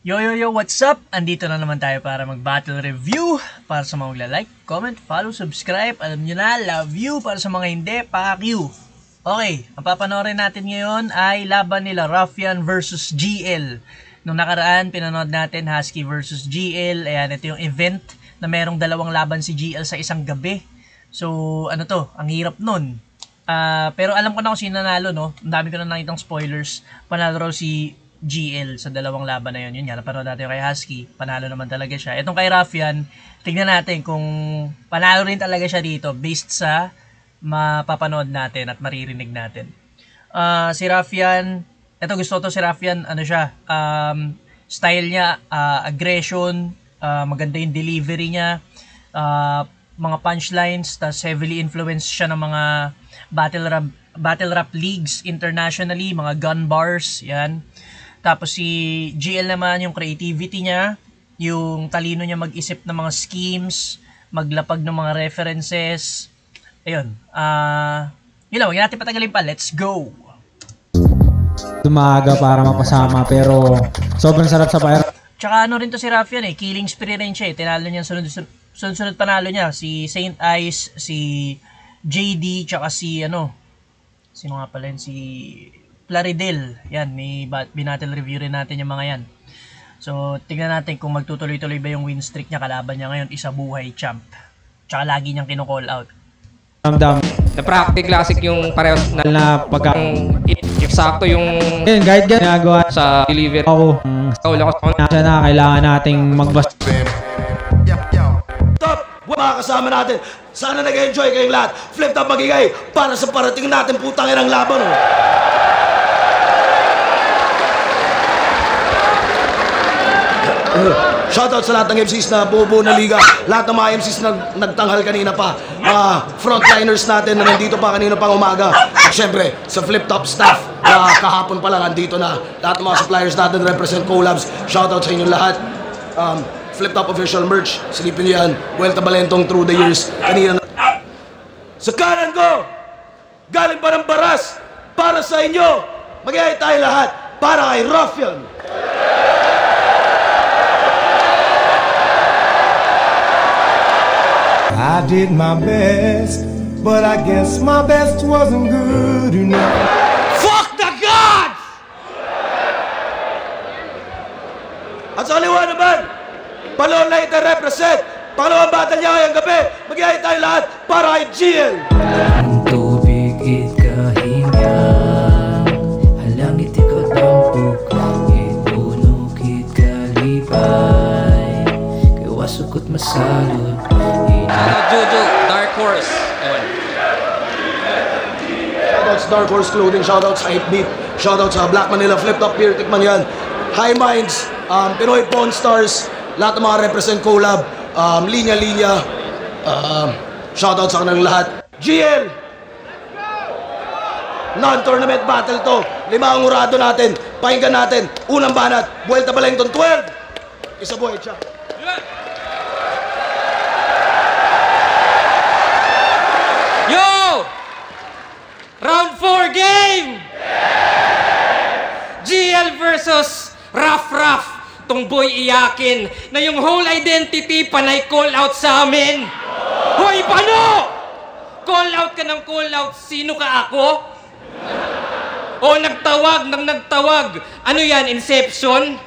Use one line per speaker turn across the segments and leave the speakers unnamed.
Yo, what's up? Andito na naman tayo para mag-battle review. Para sa mga magla-like, comment, follow, subscribe. Alam nyo na, love you. Para sa mga hindi, fuck you. Okay, ang papanoorin natin ngayon ay laban nila Ruffian versus GL. Nung nakaraan, pinanood natin Husky versus GL. Ayan, ito yung event na merong dalawang laban si GL sa isang gabi. So, ano to? Ang hirap nun. Pero alam ko na kung sino nanalo, no? Ang dami ko na nakitang spoilers. Panalo raw si GL sa dalawang laban na yun. Yun nga, napanood natin kay Husky. Panalo naman talaga siya. Itong kay Ruffian, tignan natin kung panalo rin talaga siya dito based sa mapapanood natin at maririnig natin. Si Ruffian, ito gusto to si Ruffian, ano siya, style niya, aggression, maganda yung delivery niya, mga punchlines, tas heavily influenced siya ng mga battle rap leagues internationally, mga gun bars, yan. Tapos si GL naman, yung creativity niya, yung talino niya mag-isip ng mga schemes, maglapag ng mga references. Ayun. Yun lang, huwag natin patagalin pa. Let's go!
Dumaga para mapasama pero sobrang sarap sa pair.
Tsaka ano rin to si Ruffian killing spree rin siya Tinalo niya sunod panalo niya. Si Saint Ice, si JD, tsaka si sino nga pala yun? Si Plaridel. Yan, binattle review rin natin yung mga yan. So, tignan natin kung magtutuloy-tuloy ba yung win streak niya. Kalaban niya ngayon, isa buhay champ. Tsaka lagi niyang kino-call out.
Ramdam.
Na practice classic yung parehas
Na pagka
eksakto yung
guide ginagawa
sa delivery.
ako.
Wala ko
Nasa na kailangan nating magbas.
Top! Mga kasama natin, sana nag-enjoy kayong lahat. Flip top magigay para sa parating natin putang inang laban. Shoutout sa lahat ng MCs na buo na liga. Lahat ng mga MCs na nagtanghal kanina pa. Mga frontliners natin na nandito pa kanina pang umaga. At syempre, sa Flip Top staff na kahapon pa lang nandito na. Lahat ng mga suppliers natin represent collabs. Shoutout sa inyong lahat. Flip Top official merch. Silipin niyo yan. Vuelta Balentong through the years. Kanina na. Sa kanan ko, galing pa ng baras para sa inyo. Mag-iay tayo lahat para kay Ruffian.
I did my best, but I guess my best wasn't good enough.
Fuck the gods! At sa kaliwa naman, Palong Lighter represent. Pangalawang battle niya ngayong gabi. Mag-iay tayo lahat para kay GL.
Tubig ikahinga, halangit ikaw tampok, itunok ikalipay, kawasukot masalot.
Jojo, Dark Horse.
Shoutouts Dark Horse Clothing, shoutouts sa 8-Beat, shoutouts sa Black Manila Flip Top Beer, tikman yan. High Minds, Pinoy Pawn Stars, lahat ng mga represent collab, linya-linya, shoutouts sa kanilang lahat. GL! Non-tournament battle to. 5 ang urado natin. Pakinggan natin. Unang banat, Vuelta Balengton 12. Isa buhay siya.
Yo! Round 4 game! GL versus Ruff. Tong boy iyakin na yung whole identity panay call out sa amin. Hoy, paano? Call out ka ng call out. Sino ka ako? O nagtawag ng nagtawag. Ano yan, Inception?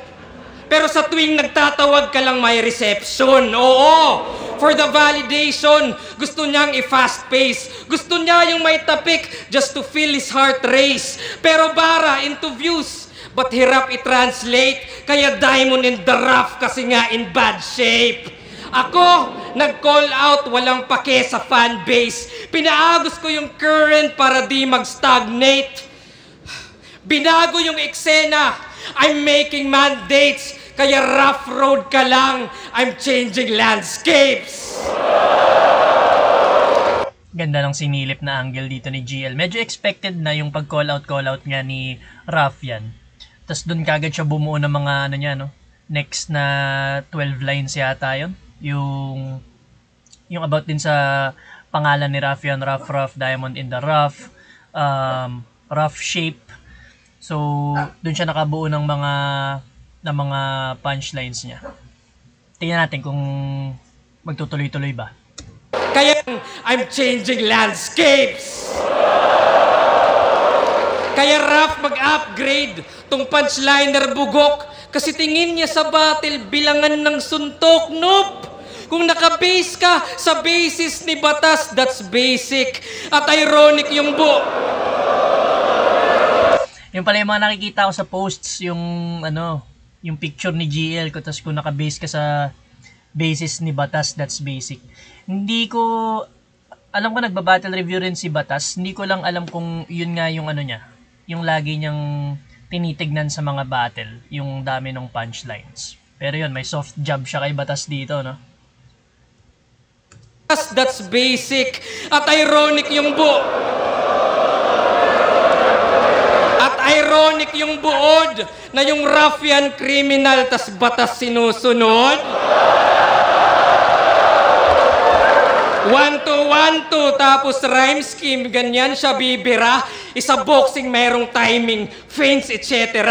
Pero sa tuwing nagtatawag ka lang may reception. Oo! For the validation, gusto niyang i-fast pace. Gusto niya yung may tapik just to feel his heart race. Pero bara, into views. But hirap i-translate. Kaya diamond in the rough kasi nga in bad shape. Ako, nag-call out, walang pake sa fan base. Pinaagos ko yung current para di mag-stagnate. Binago yung eksena. I'm making mandates. Kaya rough road ka lang. I'm changing landscapes.
Ganda ng sinilip na angle dito ni GL. Medyo expected na yung pag-call out nga ni Ruffian. Tapos doon kagad siya bumuo ng mga next na 12 lines yata yun. Yung about din sa pangalan ni Ruffian, Rough, Diamond in the Rough, rough shape. So, doon siya nakabuo ng mga ng mga punchlines niya. Tingnan natin kung magtutuloy-tuloy ba.
Kaya I'm changing landscapes. Kaya Raph mag-upgrade tong punchliner bugok kasi tingin niya sa battle bilangan ng suntok. Nope! Kung naka-base ka sa basis ni Batas, that's basic. At ironic yung
Yung pala yung mga nakikita ko sa posts, yung yung picture ni GL ko, tapos kung naka-base ka sa basis ni Batas, that's basic. Hindi ko alam ko nagba-battle review rin si Batas, hindi ko lang alam kung yun nga yung niya, yung lagi niyang tinitignan sa mga battle, yung dami ng punchlines. Pero yun, may soft job siya kay Batas dito, no?
That's basic. At ironic yung buod na yung ruffian criminal tas Batas sinusunod. 1-2-1-2 tapos rhyme scheme, ganyan siya bibira. Isa boxing merong timing, feints, etc.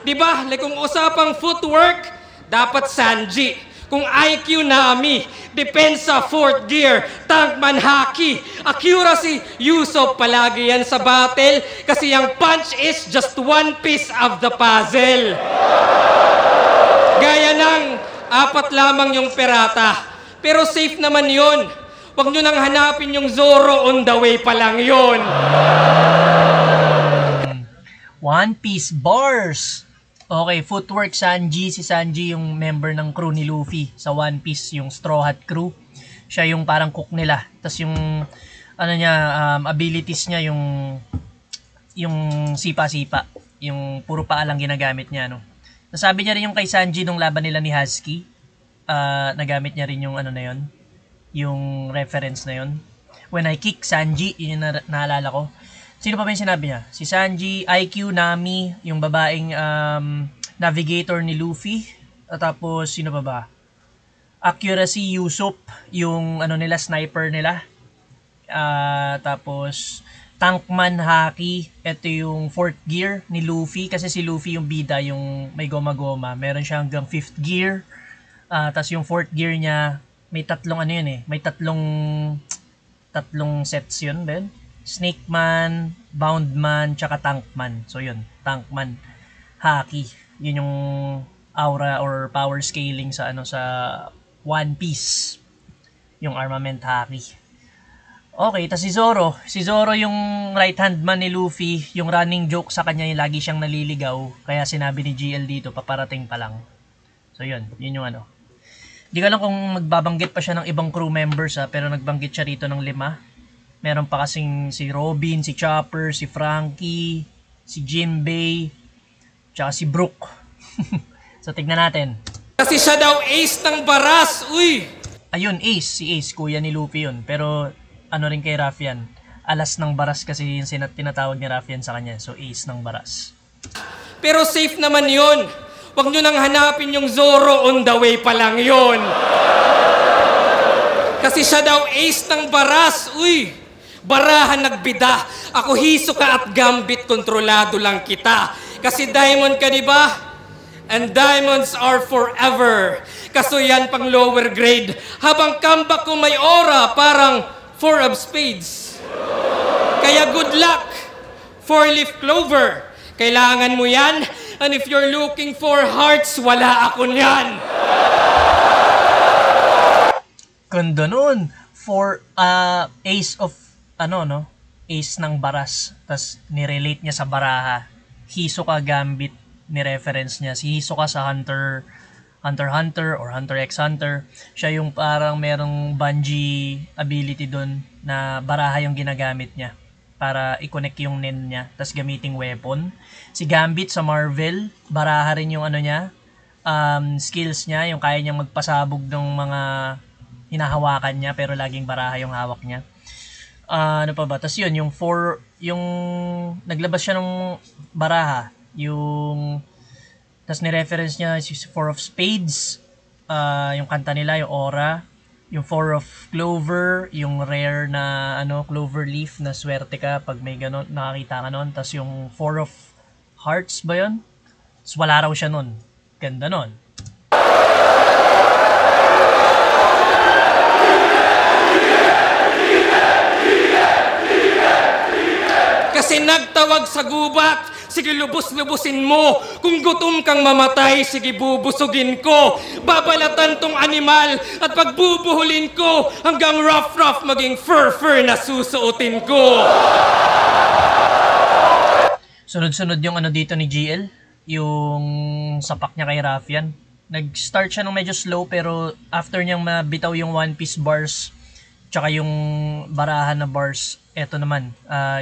Diba? Like kung usapang footwork, dapat Sanji. Kung IQ Nami, depensa 4th gear, tankman haki, accuracy, Yusuf palagi yan sa battle kasi yung punch is just one piece of the puzzle. Gaya ng 4 lamang yung perata. Pero safe naman yun. Huwag nyo nang hanapin yung Zoro, on the way pa lang yun.
One Piece bars. Okay, footwork Sanji. Si Sanji yung member ng crew ni Luffy sa One Piece, yung Straw Hat crew. Siya yung parang cook nila. Tapos yung abilities niya yung sipa-sipa. Yung puro paa lang ginagamit niya, no. Nasabi niya rin yung kay Sanji nung laban nila ni Husky. Nagamit niya rin yung yung reference na yun. When I kick Sanji, yun yung naalala ko. Sino pa ba yung sinabi niya? Si Sanji, IQ, Nami, yung babaeng navigator ni Luffy. At tapos, sino pa ba? Accuracy, Usopp, yung nila, sniper nila. Tapos, Tankman, Haki, ito yung 4th gear ni Luffy. Kasi si Luffy yung bida, yung may goma-goma. Meron siya hanggang 5th gear. Tapos yung 4th gear niya, may tatlong may tatlong sets yun, Ben. Snake Man, Bound Man, tsaka Tank Man. So yun, Tank Man, Haki. Yun yung aura or power scaling sa sa One Piece. Yung armament Haki. Okay, tas si Zoro. Si Zoro yung right hand man ni Luffy. Yung running joke sa kanya, yung lagi siyang naliligaw. Kaya sinabi ni GL dito, paparating pa lang. So yun yung Hindi ko alam kung magbabanggit pa siya ng ibang crew members pero nagbanggit siya rito ng 5. Meron pa kasing si Robin, si Chopper, si Frankie, si Jinbei, tsaka si Brook. So tignan natin.
Kasi siya daw ace ng baras, uy!
Ayun, Ace. Si Ace, kuya ni Luffy yun. Pero rin kay Raffian. Alas ng baras kasi yung tinatawag ni Raffian sa kanya. So Ace ng baras.
Pero safe naman yun. Huwag nyo nang hanapin yung Zoro, on the way pa lang yun. Kasi siya daw ace ng baras. Uy, barahan nagbida. Ako Hisoka at Gambit, kontrolado lang kita. Kasi diamond ka, di ba? And diamonds are forever. Kaso yan pang lower grade. Habang comeback ko may aura, parang 4 of spades. Kaya good luck, 4-leaf clover. Kailangan mo yan. And if you're looking for hearts, wala ako niyan.
Ganda nun. For ace of, ace ng baras. Tapos nirelate niya sa baraha. Hisoka Gambit, ni-reference niya. Si Hisoka sa Hunter or Hunter x Hunter. Siya yung parang merong bungee ability dun na baraha yung ginagamit niya para i-connect yung nen niya, tas gamiting weapon. Si Gambit sa Marvel, baraha rin yung skills niya, yung kaya niyang magpasabog ng mga hinahawakan niya, pero laging baraha yung hawak niya. Ano pa ba? Tas yun, yung naglabas siya ng baraha, tas ni-reference niya si 4 of Spades, yung kanta nila, yung Aura, yung 4 of Clover, yung rare na clover leaf na swerte ka pag may ganon, nakakita ka nun. Tas yung 4 of Hearts ba yun? Tas wala raw siya nun. Ganda nun.
Kasi nagtawag sa gubat, sige lubos-lubusin mo. Kung gutom kang mamatay, sige bubusugin ko. Babalatan tong animal at pagbubuhulin ko hanggang rough maging fur na susuotin ko.
Sunod-sunod yung ano dito ni GL, yung sapak niya kay Raffian. Nag-start siya ng medyo slow pero after niyang mabitaw yung One Piece bars tsaka yung barahan na bars, eto naman,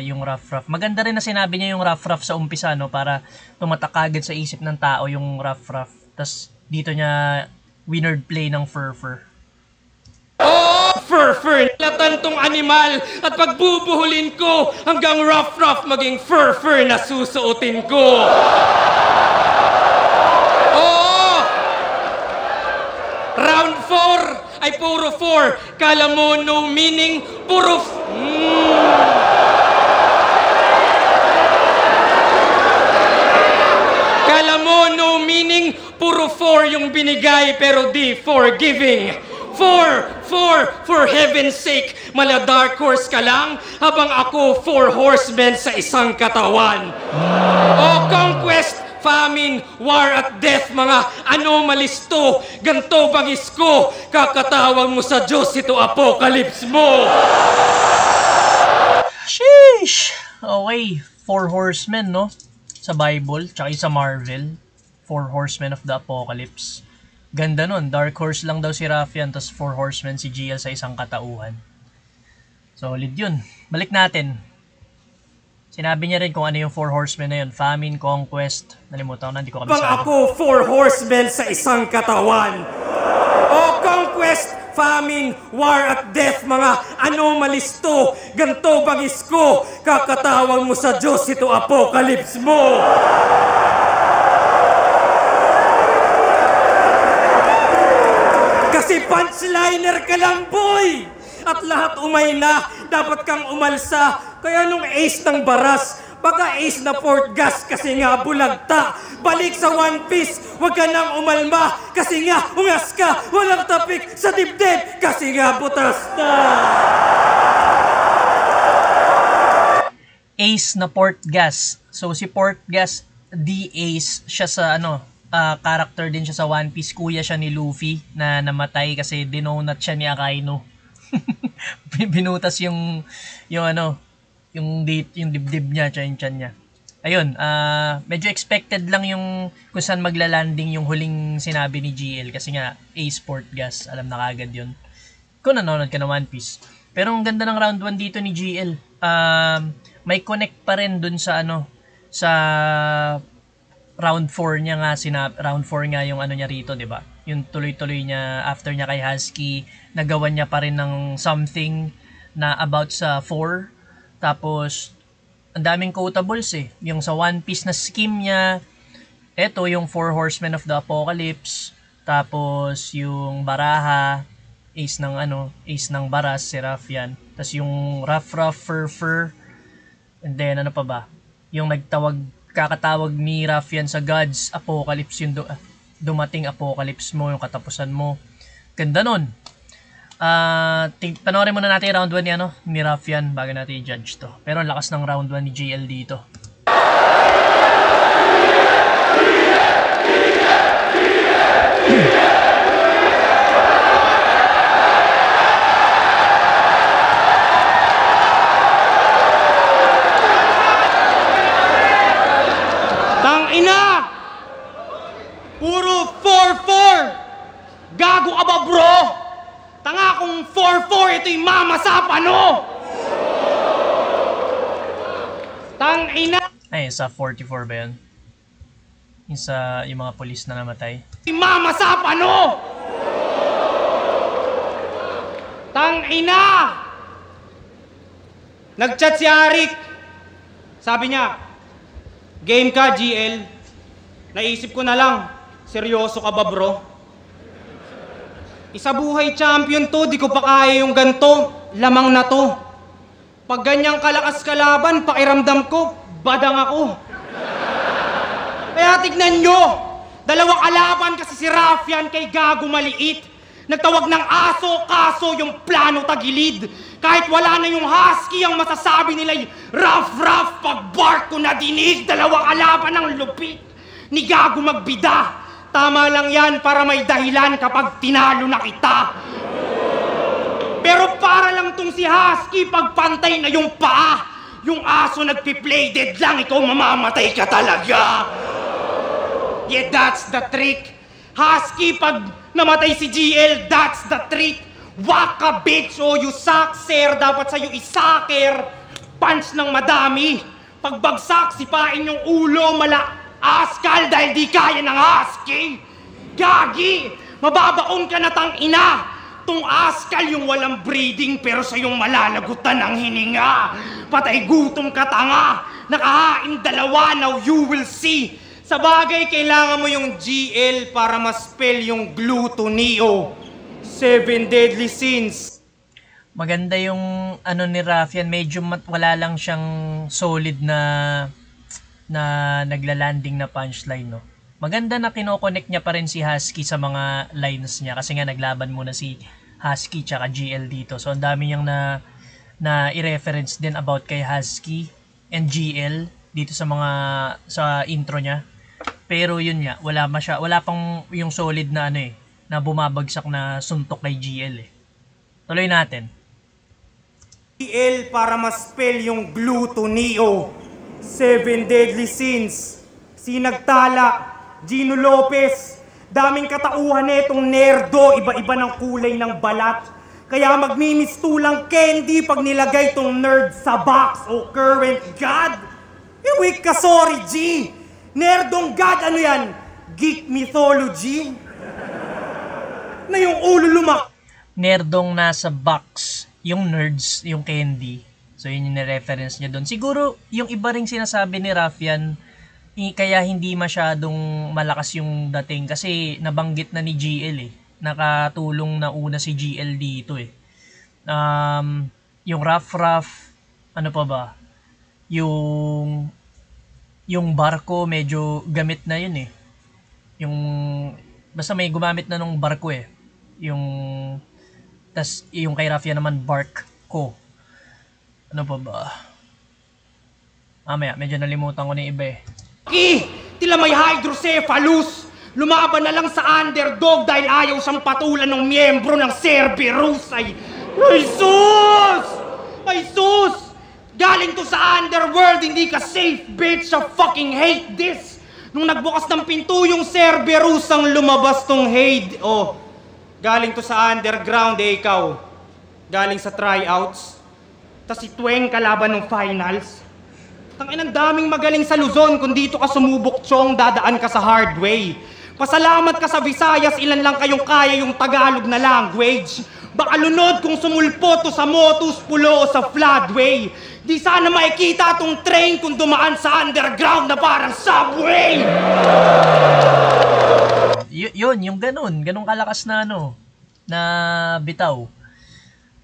yung rough. Maganda rin na sinabi niya yung rough sa umpisa, no, para tumatak agad sa isip ng tao yung rough. Tas dito niya winard play ng fur.
Oh, fur. Latan tong animal at pagbubuhulin ko hanggang rough maging fur na susuotin ko. Oh! Round 4 ay puro 4. Kala mo no meaning, puro Kala mo no meaning, puro 4 yung binigay pero di forgiving. For heaven's sake, mala dark horse ka lang habang ako 4 horsemen sa isang katawan. O conquest, famine, war at death, mga anomalies to, ganto bangis ko, kakatawag mo sa Diyos ito apocalypse mo.
Sheesh! Okay, 4 horsemen, no? Sa Bible, tsaka sa Marvel. 4 horsemen of the apocalypse. Ganda nun, Dark Horse lang daw si Raffian, tas 4 horsemen si GL sa isang katauhan. Solid yun. Balik natin. Sinabi niya rin kung ano yung 4 horsemen na yun. Famine, conquest. Nalimutan ko na, hindi ko kabisado.
Bang ako 4 horsemen sa isang katawan. O conquest, famine, war at death, mga anomalies to, ganto bangis ko, kakatawag mo sa Diyos ito apocalypse mo. Kasi punchliner ka lang, boy! At lahat umay na, dapat kang umalsa. Kaya nung ace ng baras, baka ace na port gas kasi nga bulagta. Balik sa One Piece, wag ka nang umalma. Kasi nga ungas ka, walang tapik sa dibdib. Kasi nga butas na.
Ace na port gas. So si port gas, the ace, siya sa ano, character din siya sa One Piece. Kuya siya ni Luffy na namatay kasi dinonut siya ni Akainu. Binutas yung ano, yung dibdib niya, yung tiyan niya. Ayun, medyo expected lang yung kung saan maglalanding yung huling sinabi ni GL kasi nga Ace Port Gas, alam na kagad yun kung nanonood ka ng One Piece. Pero ang ganda ng round 1 dito ni GL, may connect pa rin dun sa ano, sa round 4 niya nga, round 4 nga yung ano niya rito, 'di ba? Yung tuloy-tuloy niya after niya kay Husky, nagawan niya pa rin ng something na about sa 4. Tapos ang daming quotables eh. Yung sa One Piece na scheme niya, eto yung 4 Horsemen of the Apocalypse, tapos yung Baraha, ace ng Baras, si Raffian. Tapos yung Rough Fur, and then ano pa ba? Yung kakatawag ni Raffian sa Gods Apocalypse, yung dumating apocalypse mo, yung katapusan mo. Ganda nun. Panoorin muna natin yung round 1 ni Raffian bago natin i-judge to. Pero ang lakas ng round 1 ni GL dito.
Ina! Puro 4-4! Gago ka ba, bro? Tanga kung 4-4, ito'y mamasapa, no? Tang ina!
Ay, sa 44 ba yun? Yung mga polis na namatay.
Mamasapa, no? Tang ina! Nag-chat si Arik. Sabi niya, game ka, GL. Naisip ko na lang, seryoso ka ba, bro? Isa buhay champion to, di ko pa kaya yung ganto. Lamang na to. Pag ganyang kalakas kalaban, pakiramdam ko, badang ako. Kaya tignan nyo, Dalawang kalaban kasi si Raffian kay Gago maliit. Nagtawag ng aso, kaso yung plano tagilid. Kahit wala na yung husky, ang masasabi nila'y rough pag bark ko na dinig. Dalawang kalaban ng lupit ni Gago magbida. Tama lang yan para may dahilan kapag tinalo na kita. Pero para lang tong si husky pagpantay na yung paa. Yung aso nagpi-play dead lang, ikaw mamamatay ka talaga. Yeah, that's the trick. Husky, pag namatay si GL, that's the trick. Waka, bitch, o you suck, sir. Dapat sa'yo isaker. Punch ng madami. Pagbagsak, sipain yung ulo, askal dahil di kaya ng husky. Gagi, mababaon ka na tang ina. Tung askal yung walang breeding pero sa'yong malalagutan ang hininga. Patay gutom ka tanga. Nakahain dalawa, now you will see. Sa bagay, kailangan mo yung GL para ma-spell yung glutonio. 7 deadly sins.
Maganda yung ano ni Raffian, medyo wala lang siyang solid na nagla-landing na punchline, no. Maganda na kino-connect niya pa rin si Husky sa mga lines niya kasi nga naglaban muna si Husky tsaka GL dito. So ang dami niyang na i-reference din about kay Husky and GL dito sa intro niya. Pero yun nga, wala pang yung solid na na bumabagsak na suntok kay GL eh. Tuloy natin.
GL para ma-spell yung glutonio. 7 deadly sins. Sinagtala, Gino Lopez. Daming katauhan netong nerdo, iba-iba ng kulay ng balat. Kaya magmimistulang candy pag nilagay tong nerd sa box o current god. Iwik ka, sorry G. Nerdong god, ano yan? Geek mythology? Na yung ulo lumak.
Nerdong nasa box, yung nerds, yung candy. So yun yung reference niya doon. Siguro yung iba ring sinasabi ni Raffian, kaya hindi masyadong malakas yung dating kasi nabanggit na ni GL eh. Nakatulong na una si GL dito eh. Yung rough, ano pa ba? Yung barko medyo gamit na yun eh. Basta may gumamit na nung barko eh. Yung kay Raffian naman bark ko. Ano pa ba? Medyo nalimutan ko na yung iba eh.
Tila may hydrocephalus. Lumaban na lang sa underdog dahil ayaw siyang patulan ng miyembro ng Cerberus. Ay sus! Ay sus! Galing to sa underworld, hindi ka safe, bitch. I fucking hate this. Nung nagbukas ng pinto yung Cerberus ang lumabas tong Hade. Oh, galing to sa underground eh, ikaw. Galing sa tryouts. Tas si Tweng kalaban ng finals. Tangin, ang daming magaling sa Luzon. Kung dito ka sumubok, chong, dadaan ka sa hard way. Pasalamat ka sa Visayas, ilan lang kayong kaya yung Tagalog na language. Baka lunod kung sumulpo to sa Motus, Pulo o sa Floodway. Di sana makikita tong train kung dumaan sa underground na parang subway.
Yun, yung ganun kalakas na na bitaw.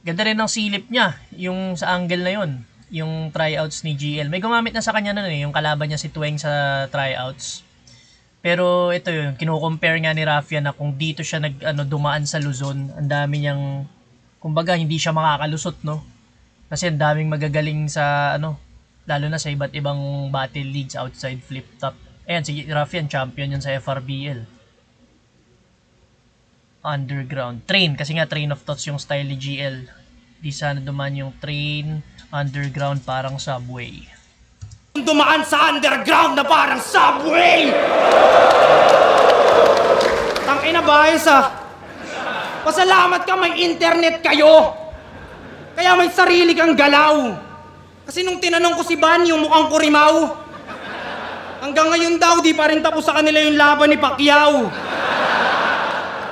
Ganda rin ang silip niya, yung sa angle na yun, yung tryouts ni GL. May gumamit na sa kanya yung kalaban niya si Tweng sa tryouts. Pero ito yun, kino-compare nga ni Raffian na kung dito siya dumaan sa Luzon, ang dami niyang, kumbaga hindi siya makakalusot, no? Kasi ang daming magagaling sa lalo na sa iba't ibang battle leagues outside flip top. Ayan, si Raffian champion yun sa FRBL. Underground. Train, kasi nga train of thoughts yung style ni GL. Di sana dumaan yung train, underground parang subway.
Dumaan sa underground na parang subway! Tangina bayos Pasalamat ka may internet kayo! Kaya may sarili kang galaw. Kasi nung tinanong ko si Ban, yung mukhang kurimaw. Hanggang ngayon daw, di pa rin tapos sa kanila yung laban ni Pacquiao.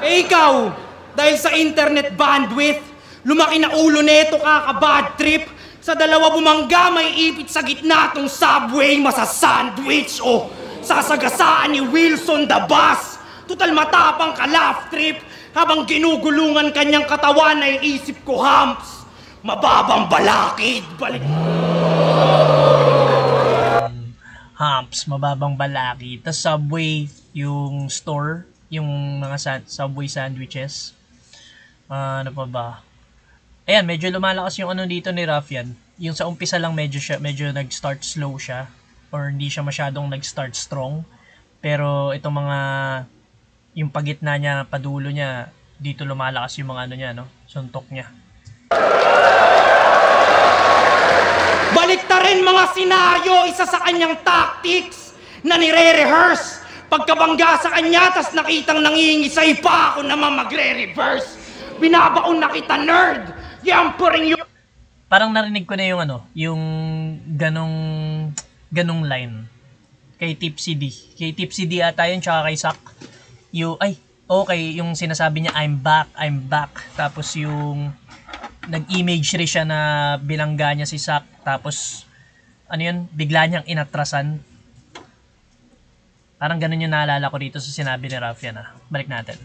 Eh ikaw, dahil sa internet bandwidth, lumaki na ulo neto kaka-bad trip. Sa dalawa bumangga, may ipit sa gitna tong subway, masasandwich o sasagasaan ni Wilson the Bus. Total matapang ka laugh trip, habang ginugulungan kanyang katawan ay isip ko humps. Mababang balakid, balik.
Humps, mababang balakid. Tas subway, yung store, yung mga Subway sandwiches. Ano pa ba? Ayan, medyo lumalakas yung ano dito ni Ruffian. Yung sa umpisa lang medyo nag-start slow siya or hindi siya masyadong nag-start strong. Pero itong mga yung pagitna niya, padulo niya, dito lumalakas yung mga ano niya, no? Suntok niya.
Baliktarin mga senaryo, isa sa kanyang tactics na nire-rehearse. Pagkabangga sa kanya, tas nakitang nangingisay pa ako naman magre-reverse. Binabaon na kita, nerd! Yamparing yung...
Parang narinig ko na yung ano, yung ganong line. Kay Tipsy D. Kay Tipsy D ata yun, tsaka kay Sak. Yung sinasabi niya, I'm back. Tapos yung nag-image rin siya na bilangga niya si Sak. Tapos, ano yun, bigla niyang inatrasan. Parang ganun yung naalala ko dito sa sinabi ni Ruffian. Balik natin.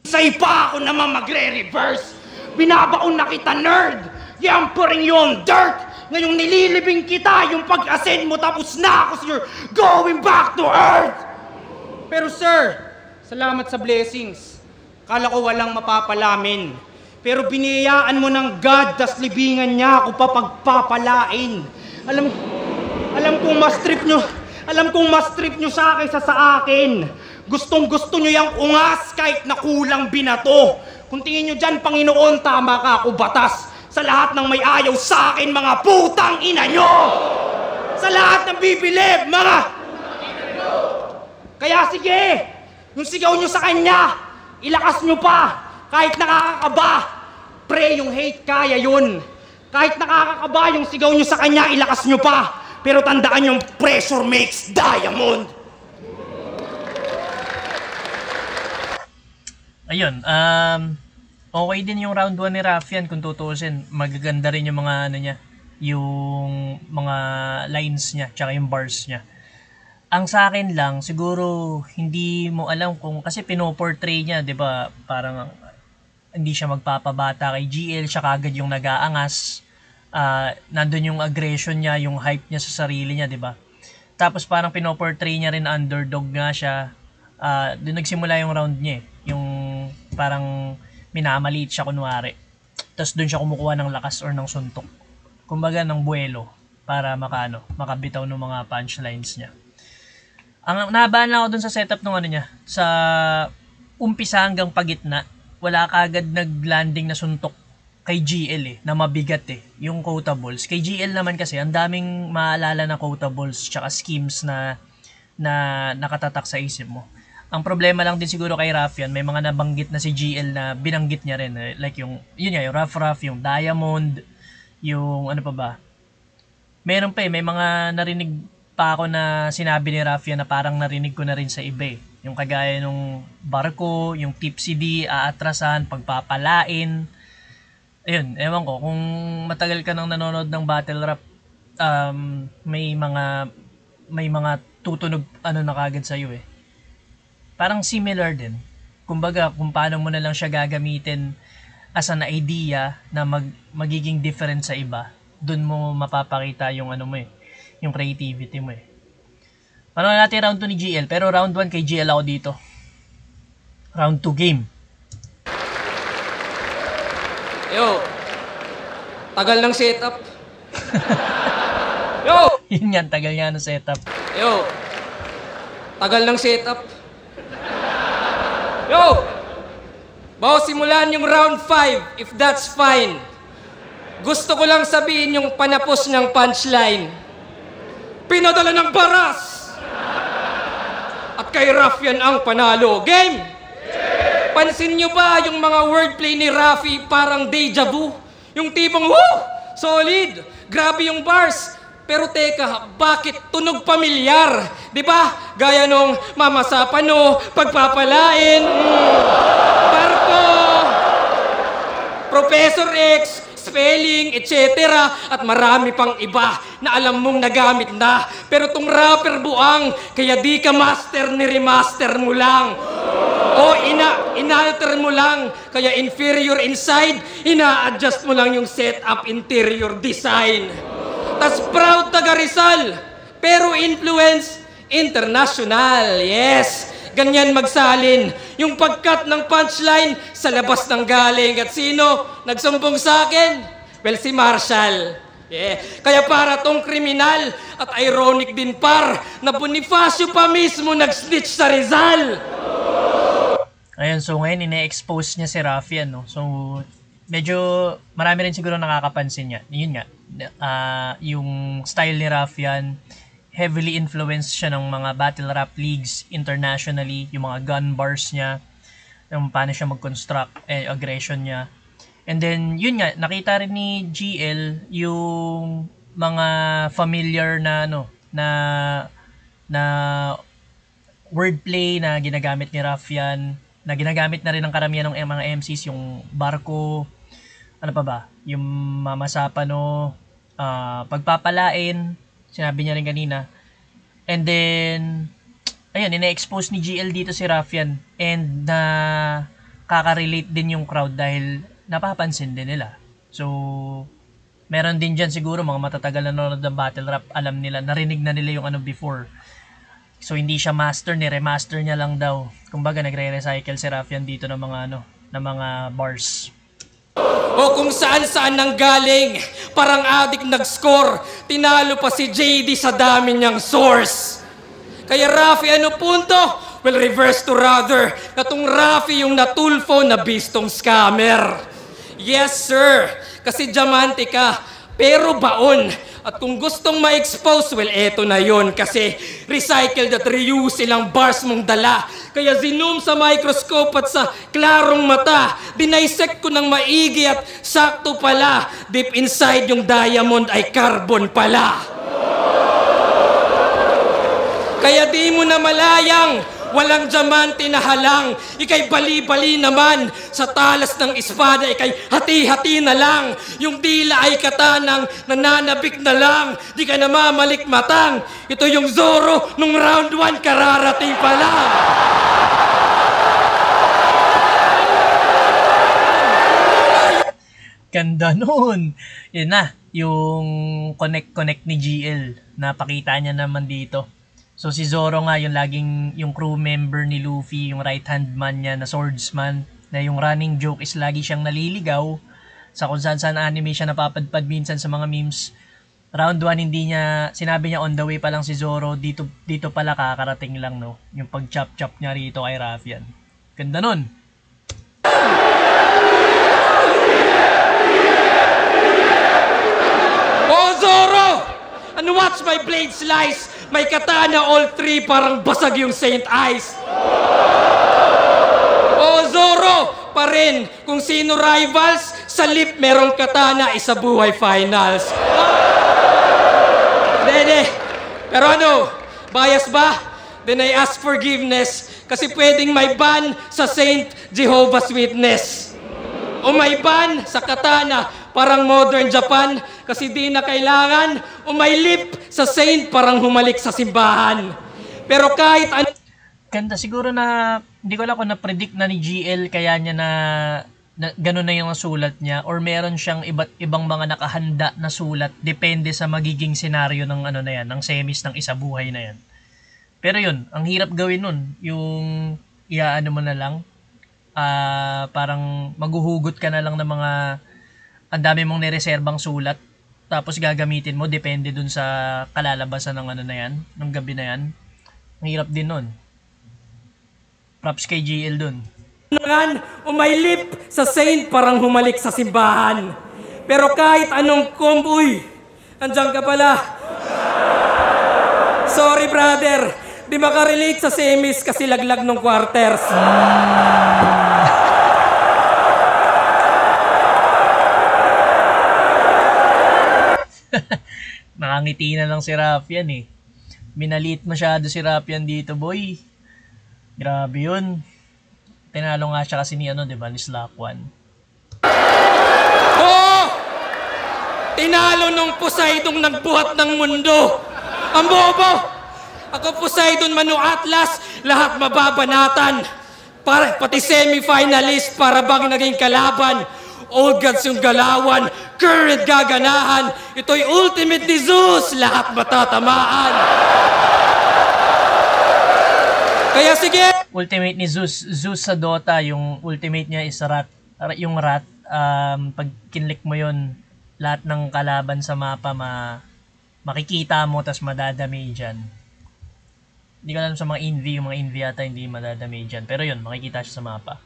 Say pa ako naman magre-reverse. Binabaon na kita, nerd! Yamparing yun, dirt! Ngayong nililibing kita, yung pag-ascend mo tapos na ako, you're going back to earth! Pero sir, salamat sa blessings. Kala ko walang mapapalamin. Pero biniyaan mo ng God, tas libingan niya ako papagpapalain. Alam kong mas trip nyo sa akin sa akin. Gustong gusto nyo yung ungas kahit na kulang binato. Kung tingin nyo dyan, Panginoon, tama ka ako batas. Sa lahat ng may ayaw sa akin, mga putang ina nyo! Sa lahat ng bibilib, mga... Kaya sige, yung sigaw nyo sa kanya, ilakas nyo pa, kahit nakakakaba. Pre, yung hate kaya yun. Kahit nakakakaba yung sigaw nyo sa kanya, ilakas nyo pa. Pero tandaan yung pressure makes diamond.
Ayun, okay din yung round 1 ni Ruffian kung tutuusin. Magaganda rin yung mga ano niya, yung mga lines niya, tsaka yung bars niya. Ang sa akin lang, siguro hindi mo alam kung, kasi pinoportray niya, 'di ba? Parang hindi siya magpapabata kay GL, siya kagad yung nag-aangas. Nandun yung aggression niya, yung hype niya sa sarili niya, 'di ba? Tapos parang pinoportray niya rin underdog nga siya. Doon nagsimula yung round niya, yung parang minamaliit siya kunwari. Tapos doon siya kumukuha ng lakas or ng suntok. Kumbaga ng buwelo para makabitaw ng mga punchlines niya. Ang nabahan lang ako dun sa setup ng ano niya, sa umpisa hanggang pagitna, wala kagad naglanding na suntok kay GL na mabigat yung quotables. Kay GL naman kasi ang daming maalala na quotables tsaka schemes na nakatatak sa isip mo. Ang problema lang din siguro kay Ruffian, may mga nabanggit na si GL na binanggit niya rin. Like yung rough, yung diamond, yung ano pa ba. Meron pa may mga narinig pa ako na sinabi ni Ruffian na parang narinig ko na rin sa iba. Yung kagaya nung barko, yung Tipsy D, aatrasan, pagpapalain. Ayun, ewan ko, kung matagal ka nang nanonood ng battle rap, may mga tutunog na kagad sa'yo Parang similar din. Kumbaga, kung paano mo na lang siya gagamitin as an idea na magiging different sa iba, dun mo mapapakita yung yung creativity mo Panood natin round 2 ni GL, pero round 1 kay GL ako dito. Round 2 game.
Yo, tagal ng setup. Yo!
Yun yan, tagal nga ng setup.
Yo, tagal ng setup. Yo! Bago simulan yung round 5, if that's fine. Gusto ko lang sabihin yung panapos ng punchline. Pinadala ng baras! At kay Ruffian ang panalo. Game! Pansin nyo ba yung mga wordplay ni Ruffy parang deja vu? Yung tipong, woo! Solid! Grabe yung bars! Pero teka, bakit tunog pamilyar? Diba? Gaya nung Mama Sapano, pagpapalain, Barko, Professor X, spelling, etc. At marami pang iba na alam mong nagamit na. Pero tong rapper buang, kaya di ka master ni remaster mo lang. O inalter mo lang, kaya inferior inside, ina-adjust mo lang yung setup interior design. Tas proud taga Rizal, pero influence international. Yes, ganyan magsalin. Yung pagkat ng punchline, sa labas ng galing. At sino nagsumbong sa akin? Well, si Marshall. Kaya para tong kriminal at ironic din par na Bonifacio pa mismo nag-snitch sa Rizal.
Ayun, so ngayon ine-expose niya si Raffian, no? So medyo marami rin siguro nakakapansin niya. Yun nga, yung style ni Raffian, heavily influenced siya ng mga battle rap leagues internationally, yung mga gun bars niya, yung paano siya mag-construct, aggression niya. And then, yun nga, nakita rin ni GL yung mga familiar na, na wordplay na ginagamit ni Raffian, na ginagamit na rin ng karamihan ng mga MCs, yung barko, ano pa ba, yung mamasapano, pagpapalain, sinabi niya rin kanina. And then, ayun, ina-expose ni GL dito si Raffian, and kaka-relate din yung crowd dahil napapansin din nila. So, meron din dyan siguro mga matatagal na nanonood ng battle rap, alam nila, narinig na nila yung ano before. So, hindi siya master, ni-remaster niya lang daw. Kumbaga, nagre-recycle si Raffian dito ng mga ng mga bars.
O kung saan-saan nang galing, parang adik nag-score, tinalo pa si JD sa dami niyang source. Kaya Rafi, ano punto? Well, reverse to rather, na tong Rafi yung natulfo na bistong scammer. Yes, sir, kasi diamante ka, pero baon. At kung gustong ma-expose, well, eto na yon kasi recycled at reuse ilang bars mong dala. Kaya zoom sa microscope at sa klarong mata, dinaisect ko ng maigi at sakto pala, deep inside yung diamond ay carbon pala. Kaya di mo na malayang, walang diamante na halang, ikay bali-bali naman, sa talas ng espada, ikay hati-hati na lang, yung dila ay katanang, nananabik na lang, di ka na mamalikmatang, ito yung Zorro, nung round 1 kararating pa lang.
Ganda nun! Yun na, yung connect ni GL, napakita niya naman dito. So si Zoro nga yung crew member ni Luffy, yung right hand man niya na swordsman, na yung running joke is lagi siyang naliligaw sa kung saan anime siya napapadpad minsan sa mga memes. Round 1 hindi niya, sinabi niya on the way pa lang si Zoro, dito pala kakarating lang, no? Yung pag-chop-chop niya rito kay Raffian. Ganda nun!
Oh Zoro! And watch my blade slice! May katana all three, parang basag yung Saint Ice. Oh Zoro! Pa rin, kung sino rivals, sa lip merong katana, isa buhay finals. Dede, pero ano, bias ba? Then I ask forgiveness, kasi pwedeng may ban sa Saint Jehovah's Witness. O may ban sa katana, parang modern Japan, kasi di na kailangan, o may lip sa saint, parang humalik sa simbahan. Pero kahit ano...
Ganda, siguro na, hindi ko alam kung na-predict na ni GL, kaya niya na gano'n na yung sulat niya, or meron siyang ibang mga nakahanda na sulat, depende sa magiging senaryo ng ano na yan, ng semis ng isa buhay na yan. Pero yun, ang hirap gawin nun, yung iaano mo na lang, parang maghuhugot ka na lang ng mga ang dami mong nireserbang sulat, tapos gagamitin mo, depende dun sa kalalabasan ng ano na yan, ng gabi na yan. Ang hirap din nun. Props kay GL dun.
Umay lip sa saint, parang humalik sa simbahan. Pero kahit anong komboy, andyan ka pala. Sorry brother, di makarelate sa semis kasi laglag ng quarters.
Nakangiti na lang si Raffian eh. Minalit masyado si Raffian dito, boy. Grabe yun. Tinalo nga siya kasi ni diba, ni Slakwan.
Oh! Tinalo nung Poseidon nagbuhat ng mundo. Ang bobo! Ako Poseidon, Manu Atlas, lahat mababanatan. Pati semi-finalist para bang naging kalaban. Old gods yung galawan, current gaganahan. Ito'y ultimate ni Zeus, lahat matatamaan. Kaya sige!
Ultimate ni Zeus. Zeus sa Dota, yung ultimate niya is rat. Yung rat, pag kinlik mo yon, lahat ng kalaban sa mapa makikita mo, tas madadamage dyan. Hindi ko alam sa mga Envy, yung mga Envy yata hindi madadamage dyan. Pero yun, makikita siya sa mapa.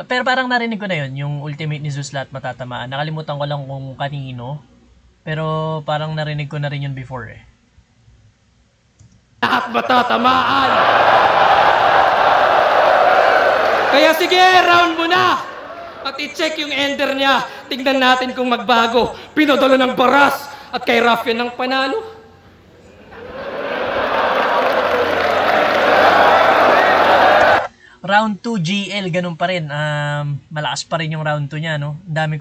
Pero parang narinig ko na yun, yung ultimate ni Zeus lahat matatamaan. Nakalimutan ko lang kung kanino. Pero parang narinig ko na rin yun before eh.
Lahat matatamaan! Kaya sige, round mo na! At i-check yung ender niya. Tingnan natin kung magbago. Pinodolo ng baras at kay Raffian ng panalo.
Round 2 GL, ganun pa rin. Malakas pa rin yung round 2 niya, no? Dami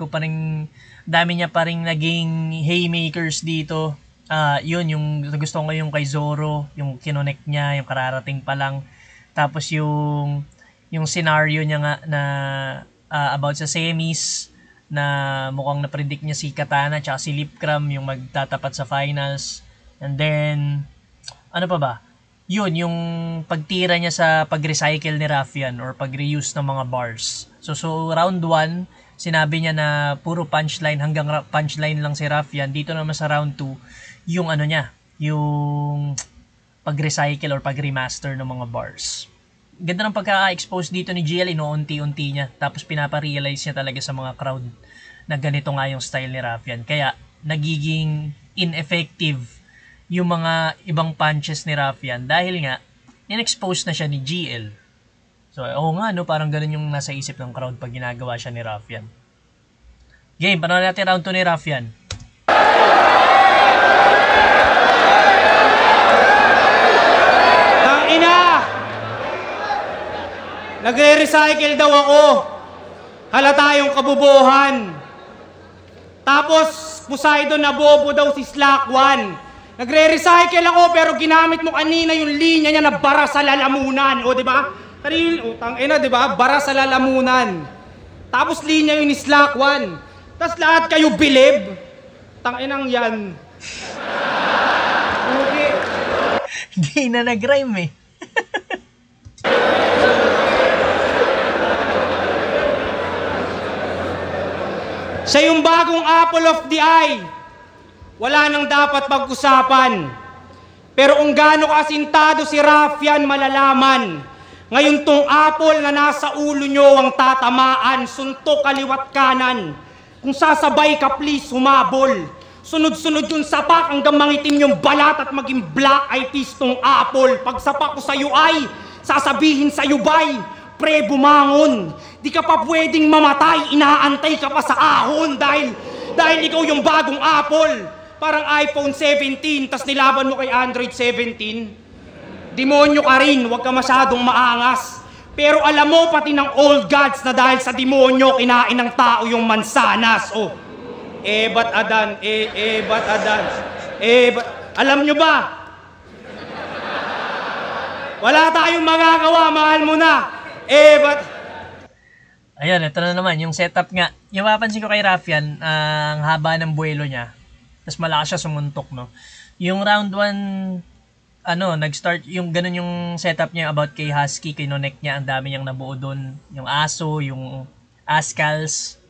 niya pa rin naging haymakers dito. Yun, yung gusto ko yung kay Zoro, yung kinonect niya, yung kararating pa lang. Tapos yung scenario niya nga na about sa semis, na mukhang na-predict niya si Katana tsaka si Lipcram yung magtatapat sa finals. And then, ano pa ba? Yun, yung pagtira niya sa pag-recycle ni Raffian or pag-reuse ng mga bars. So round 1, sinabi niya na puro punchline, hanggang punchline lang si Raffian. Dito naman sa round 2, yung ano niya, yung pag-recycle or pag-remaster ng mga bars. Ganda ng pagka-expose dito ni GL, inuunti-unti niya. Tapos pinapa-realize niya talaga sa mga crowd na ganito nga yung style ni Raffian. Kaya nagiging ineffective yung mga ibang punches ni Raffian dahil nga in-expose na siya ni GL. So, oo nga, no, parang ganun yung nasa isip ng crowd pag ginagawa siya ni Raffian. Game, panoorin natin round 2 ni Raffian.
Tangina! Nagre-recycle daw ako. Halata yung kabubuhan. Tapos, Poseidon na bobo daw si Slack 1. Nagre-recycle ako pero ginamit mo kanina yung linya niya na bara sa lalamunan. O, di ba? Kanina, tangina, di ba? Bara sa lalamunan. Tapos linya yung ni Slack 1. Tapos lahat kayo bilib. Tanginang yan. Okay.
Hindi na nag-rhyme eh.
Siya yung bagong apple of the eye. Wala nang dapat pag-usapan. Pero kung gaano kasintado si Raffian, malalaman. Ngayon tong apple na nasa ulo nyo ang tatamaan, suntok kaliwat kanan. Kung sasabay ka, please humabol. Sunod-sunod yung sapak hanggang mangitim yung balat at maging black eye piece tong apple. Pag sapak ko sa'yo ay, sasabihin sa'yo bay, pre bumangon. Di ka pa pwedeng mamatay, inaantay ka pa sa ahon dahil ikaw yung bagong apple. Parang iPhone 17, tas nilaban mo kay Android 17. Demonyo ka rin, huwag ka masyadong maangas. Pero alam mo pati ng old gods na dahil sa demonyo, kinain ng tao yung mansanas. Oh, ba't Adan? Ba't Adan? Alam nyo ba? Wala tayong magagawa, mahal mo na. Ba't...
Ayan, ito na naman, yung setup nga. Yung mapapansin ko kay Raffian, ang haba ng buwelo niya. Tapos malakas siya sumuntok, no? Yung round 1, nag-start, yung ganun yung setup niya about kay Husky, kay Nonek niya, ang dami niyang nabuo doon. Yung Aso, yung Ascals,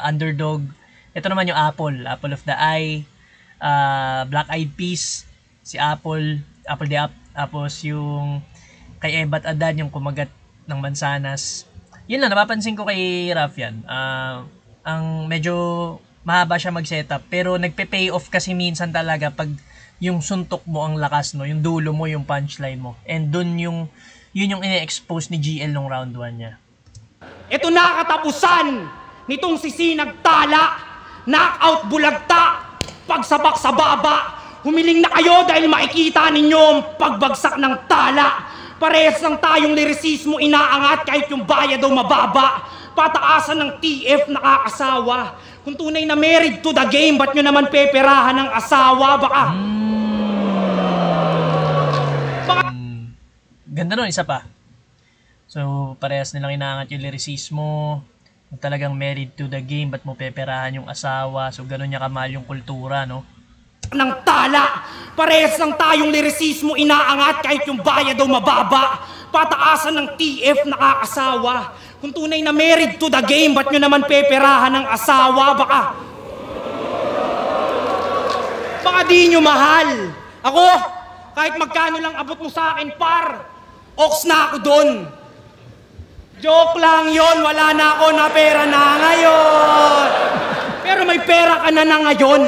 Underdog. Ito naman yung Apple of the Eye, Black Eyed Peas, si Apple the Up. Tapos yung kay Ebat Adan, yung kumagat ng mansanas. Yun lang, napapansin ko kay Raffian. Ang medyo mahaba siya mag-setup, pero nagpe-pay off kasi minsan talaga pag yung suntok mo ang lakas, no? Yung dulo mo, yung punchline mo. And dun yun yung ine-expose ni GL nung round 1 niya.
Ito na katapusan nitong sisinagtala, knockout bulagta, pagsabak sa baba. Humiling na kayo dahil makikita ninyo ang pagbagsak ng tala. Parehas lang tayong lirisismo inaangat kahit yung bayad daw mababa. Pataasan ng TF nakakasawa. Kung tunay na married to the game, ba't nyo naman peperahan ng asawa? Baka...
Ganda nun, isa pa. So, parehas nilang inaangat yung lirisismo. Kung talagang married to the game, ba't mo peperahan yung asawa? So, ganun niya kamahal yung kultura, no?
ng tala. Parehas lang tayong lirisismo inaangat kahit yung bayad daw mababa. Pataasan ng TF nakakasawa. Kung tunay na married to the game, ba't nyo naman peperahan ng asawa? Baka di nyo mahal. Ako, kahit magkano lang abot mo sa akin, par, ox na ako dun. Joke lang yon, wala na ako na pera na ngayon. Pero may pera ka na ngayon.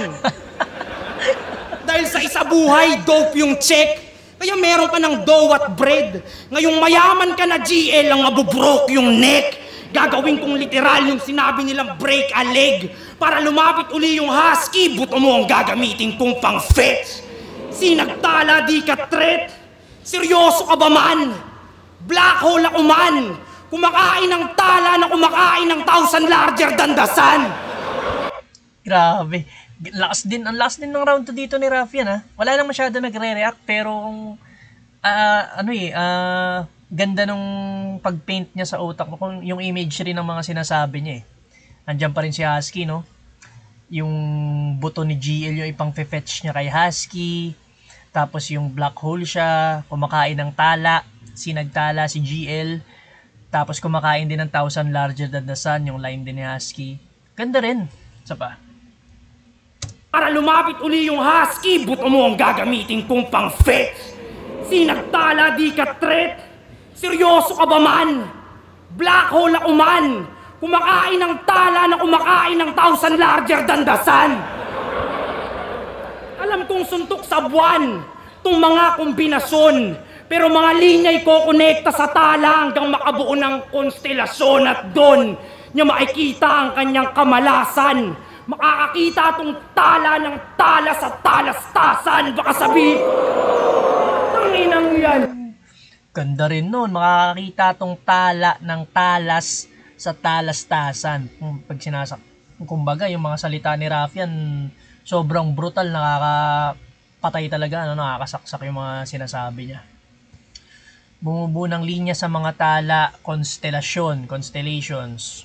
Dahil sa isa buhay, dope yung check. Kaya meron ka ng dough at bread. Ngayong mayaman ka na GL, ang mabubroke yung neck. Gagawin kong literal yung sinabi nilang break a leg. Para lumapit uli yung husky, buto mo ang gagamitin kong pang fetch. Sinagtala di ka threat. Seryoso ka ba man? Black hole ako man. Kumakain ng tala na kumakain ng 1,000 larger than the sun.
Grabe. Ang last din ng round 2 dito ni Raffian, ha. Wala lang masyado nagre-react, pero ganda nung pag-paint niya sa utak mo, kung yung imagery ng mga sinasabi niya, eh. Andiyan pa rin si Husky, no? Yung buto ni GL, yung ipang-fetch niya kay Husky. Tapos yung black hole siya, kumakain ng tala, sinagtala si GL. Tapos kumakain din ng 1,000 larger than the sun, yung line din ni Husky. Ganda rin. Isa pa.
Para lumapit uli yung husky, buto mo ang gagamitin kong pang fetch. Sinagtala di ka threat. Seryoso ka ba man? Black hole ako man. Kumakain ng tala na kumakain ng 1,000 larger than the sun. Alam kong suntok sa buwan tong mga kombinasyon. Pero mga linya'y kokonekta sa tala hanggang makabuo ng konstelasyon at doon niya makikita ang kanyang kamalasan. Makakakita tong tala ng tala sa talastasan. Baka sabihin, tanginang yan.
Ganda rin nun. Makakakita tong tala ng talas sa talastasan. Pag sinasak, kumbaga, yung mga salita ni Raffian, sobrang brutal, nakakapatay talaga, nakakasaksak yung mga sinasabi niya. Bumubuo ng linya sa mga tala, constellations.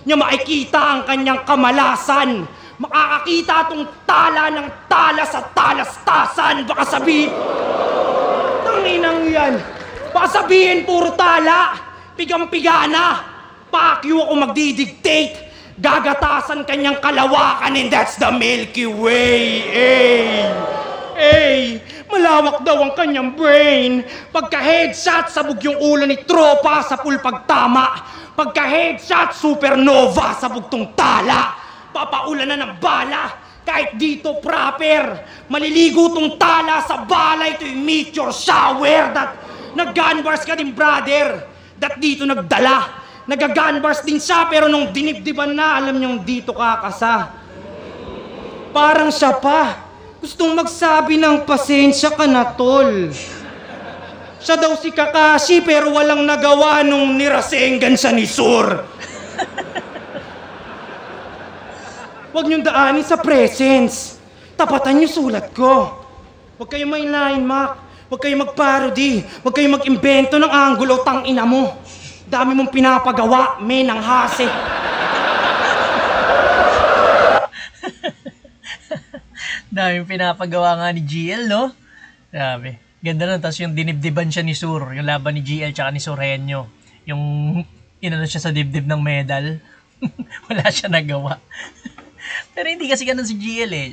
Niya makikita ang kanyang kamalasan. Makakakita tong tala ng tala sa talastasan. Baka sabihin, tanginang yan. Baka sabihin, puro tala. Pigang-pigana. Pakyo ako magdidictate. Gagatasan kanyang kalawakan, and that's the Milky Way. Malawak daw ang kanyang brain. Pagka-headshot, sabog yung ulo ni tropa sa full pagtama. Pagka-headshot, supernova, sabog tong tala. Papaulan na ng bala. Kahit dito proper. Maliligo tong tala sa bala. Ito yung meteor shower. Nag-gunbars ka din, brother. That dito nagdala. Nag-gunbars din siya, pero nung dinibdiban na, alam niyong dito kakasa. Parang siya pa. Gustong magsabi ng pasensya ka na, tol. Siya daw si Kakashi, pero walang nagawa nung nirasengan siya ni Sur. Huwag niyong daanin sa presence. Tapatan niyo sulat ko. Huwag kayong may line, Mac. Huwag kayong mag-parody. Huwag kayong mag-imbento ng anggulo, tang-ina mo. Dami mong pinapagawa, menang hase.
Daming pinapagawa nga ni GL, no? Grabe. Ganda nun. Tapos yung dinibdiban siya ni Sur. Yung laban ni GL tsaka ni Sureño. Yung inano siya sa dibdib ng medal. Wala siya nagawa. Pero hindi kasi ganun si GL, eh.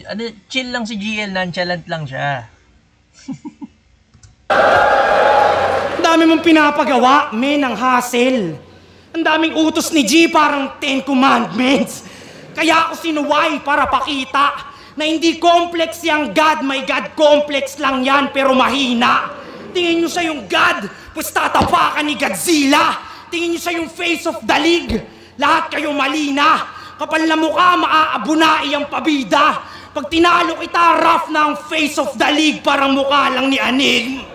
Chill lang si GL. Nonchalant lang siya.
Ang dami mong pinapagawa, menang hassle. Ang daming utos ni G, parang 10 commandments. Kaya ako sinuway para pakita na hindi complex yung God. May God complex lang yan, pero mahina. Tingin nyo siya yung God, pues tatapakan ni Godzilla. Tingin nyo siya yung face of the league. Lahat kayo malina. Kapal na mukha, maaabunai ang pabida. Pag tinalo kita, rough na ang face of the league, parang mukha lang ni Anig.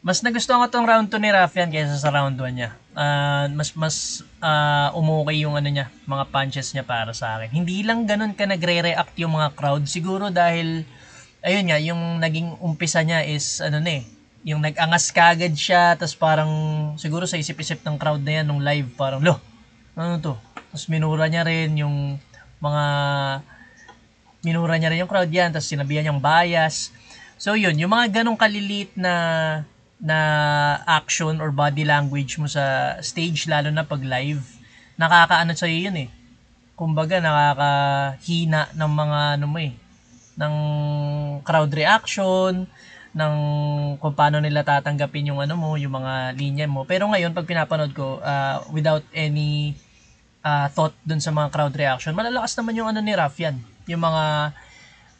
Mas nagustuhan ko tong round 2 ni Raffian kaysa sa round 1 niya. Mas umukay yung ano niya, mga punches niya para sa akin. Hindi lang ganun ka nagre-react yung mga crowd. Siguro dahil, ayun nga, yung naging umpisa niya is, yung nag-angas kagad siya, tas parang, siguro sa isip-isip ng crowd na yan, nung live, parang, ano to? Tapos minura niya rin yung crowd yan, tapos sinabihan niyang bias. So yun, yung mga ganong kaliliit na action or body language mo sa stage, lalo na pag live, nakakaano sa'yo yun eh. Kumbaga, nakakahina ng mga ng crowd reaction, ng kung paano nila tatanggapin yung yung mga linya mo. Pero ngayon, pag pinapanood ko, without any thought dun sa mga crowd reaction, malalakas naman yung ni Raffian, yung mga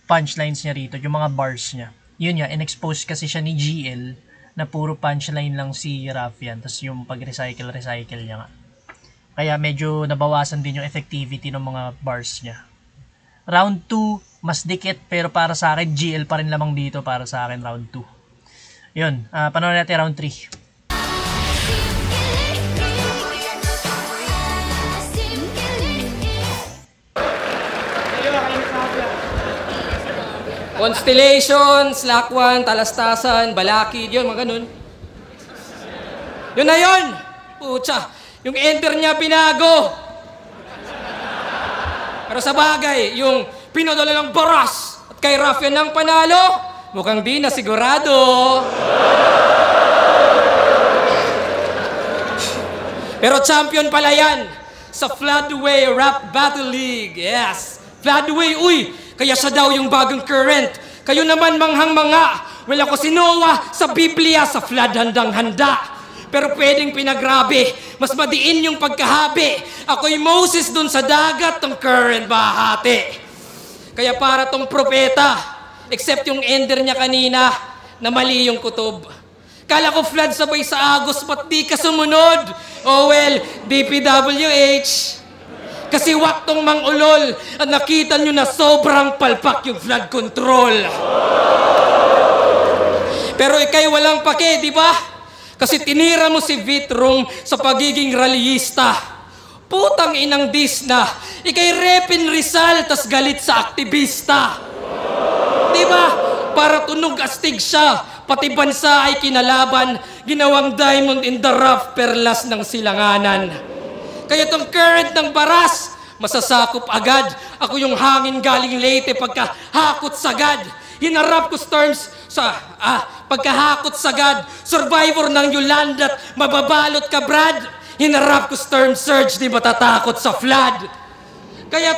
punchlines niya rito, yung mga bars niya. Yun nga, in-expose kasi siya ni GL na puro punchline lang si Raffian, tapos yung pag-recycle niya nga. Kaya medyo nabawasan din yung effectivity ng mga bars niya. Round 2, mas dikit, pero para sa akin, GL pa rin lamang dito para sa akin round 2. Yun, panoorin natin round 3.
Constellation, Slack 1, Talastasan, Balakid, yun, mga ganun. Yun na yun! Pucha, yung enter niya binago. Pero sa bagay, yung pinadala ng baras at kay Raffian ng panalo, mukhang di na sigurado. Pero champion pala yan sa Floodway Rap Battle League. Yes, Floodway, uy! Kaya siya daw yung bagong current. Kayo naman manghang-manga. Well, ako si Noah sa Biblia, sa flood handang-handa. Pero pwedeng pinagrabe. Mas madiin yung pagkahabi. Ako'y Moses dun sa dagat, tong current bahati. Kaya para tong propeta, except yung ender niya kanina, na mali yung kutob. Kala ko flood sabay sa Agos, ba't di ka sumunod? Oh well, DPWH. Kasi waktong mangulol at nakita nyo na sobrang palpak yung flood control. Pero ikay walang pake, di ba? Kasi tinira mo si Vitrong sa pagiging rallyista. Putang inang disna, ikay Repin Rizal tas galit sa aktivista. Di ba? Para tunog astig siya, pati bansa ay kinalaban, ginawang diamond in the rough, perlas ng silanganan. Kaya tong current ng baras, masasakop agad. Ako yung hangin galing Leyte pagkahakot sagad. Hinarap ko storms sa pagkahakot sagad. Survivor ng Yolanda at mababalot ka, Brad. Hinarap ko storm surge, di matatakot sa flood. Kaya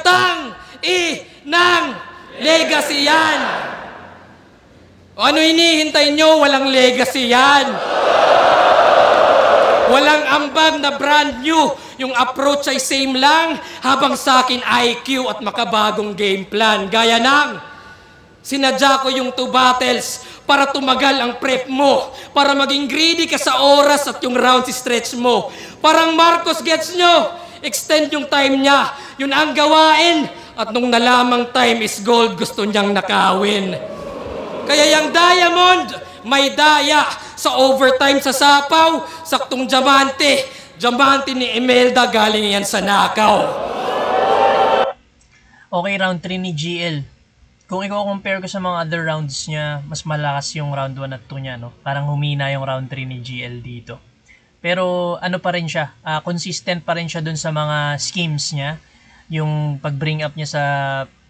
ng legacy yan. O ano hinihintay nyo? Walang legacy yan. Walang ambag na brand new. Yung approach ay same lang, habang sa akin IQ at makabagong game plan. Gaya ng, sinadya ko yung 2 battles para tumagal ang prep mo, para maging greedy ka sa oras at yung rounds stretch mo. Parang Marcos, gets nyo? Extend yung time niya, yun ang gawain. At nung nalamang time is gold, gusto niyang nakawin. Kaya yung Diamond, may daya. Sa overtime sa Sapaw, saktong diamante. Diamante ni Imelda, galing yan sa Nakaw.
Okay, round 3 ni GL. Kung i-compare ko sa mga other rounds niya, mas malakas yung round 1 at 2 niya, no? Parang humina yung round 3 ni GL dito. Pero ano pa rin siya, consistent pa rin siya dun sa mga schemes niya. Yung pag-bring up niya sa,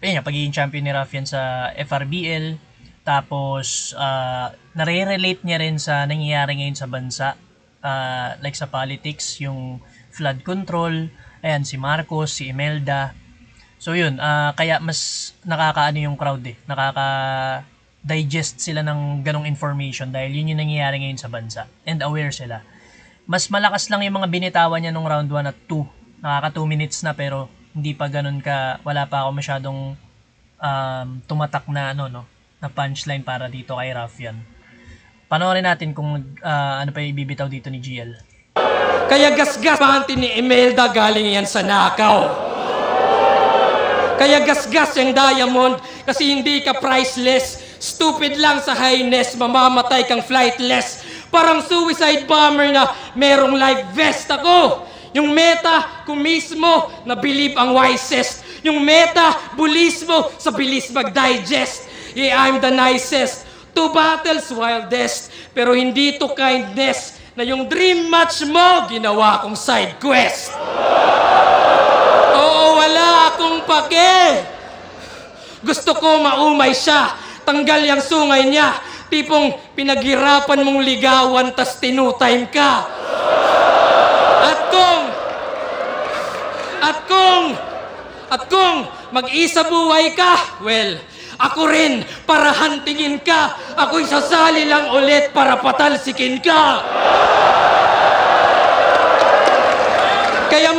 pagiging champion ni Raffian sa FRBL. Tapos, nare-relate niya rin sa nangyayari ngayon sa bansa. Like sa politics, yung flood control, ayan, si Marcos, si Imelda. So yun, kaya mas nakakaano yung crowd eh. Nakaka-digest sila ng ganong information dahil yun yung nangyayari ngayon sa bansa. And aware sila. Mas malakas lang yung mga binitawan niya nung round 1 at 2. Nakaka 2 minutes na pero hindi pa ganun ka, wala pa ako masyadong tumatak na na punchline para dito kay Raffian. Panoorin natin kung ano pa ibibitaw dito ni GL.
Kaya gasgas panty ni Imelda, galing yan sa Nakaw. Kaya gasgas yung Diamond kasi hindi ka priceless. Stupid lang sa highness, mamamatay kang flightless. Parang suicide bomber na merong life vest ako. Yung meta ko mismo na believe ang wisest. Yung metabolismo sa bilis mag-digest. Yeah, I'm the nicest. 2 battles, wildest. Pero hindi to kindness na yung dream match mo, ginawa kong side quest. lalaki. Gusto ko maumay siya, tanggal yung sungay niya, tipong pinaghirapan mong ligawan tas tinutime ka. At kung mag-isa buhay ka, well, ako rin para hantingin ka. Ako'y sasali lang ulit para patalsikin ka. Kaya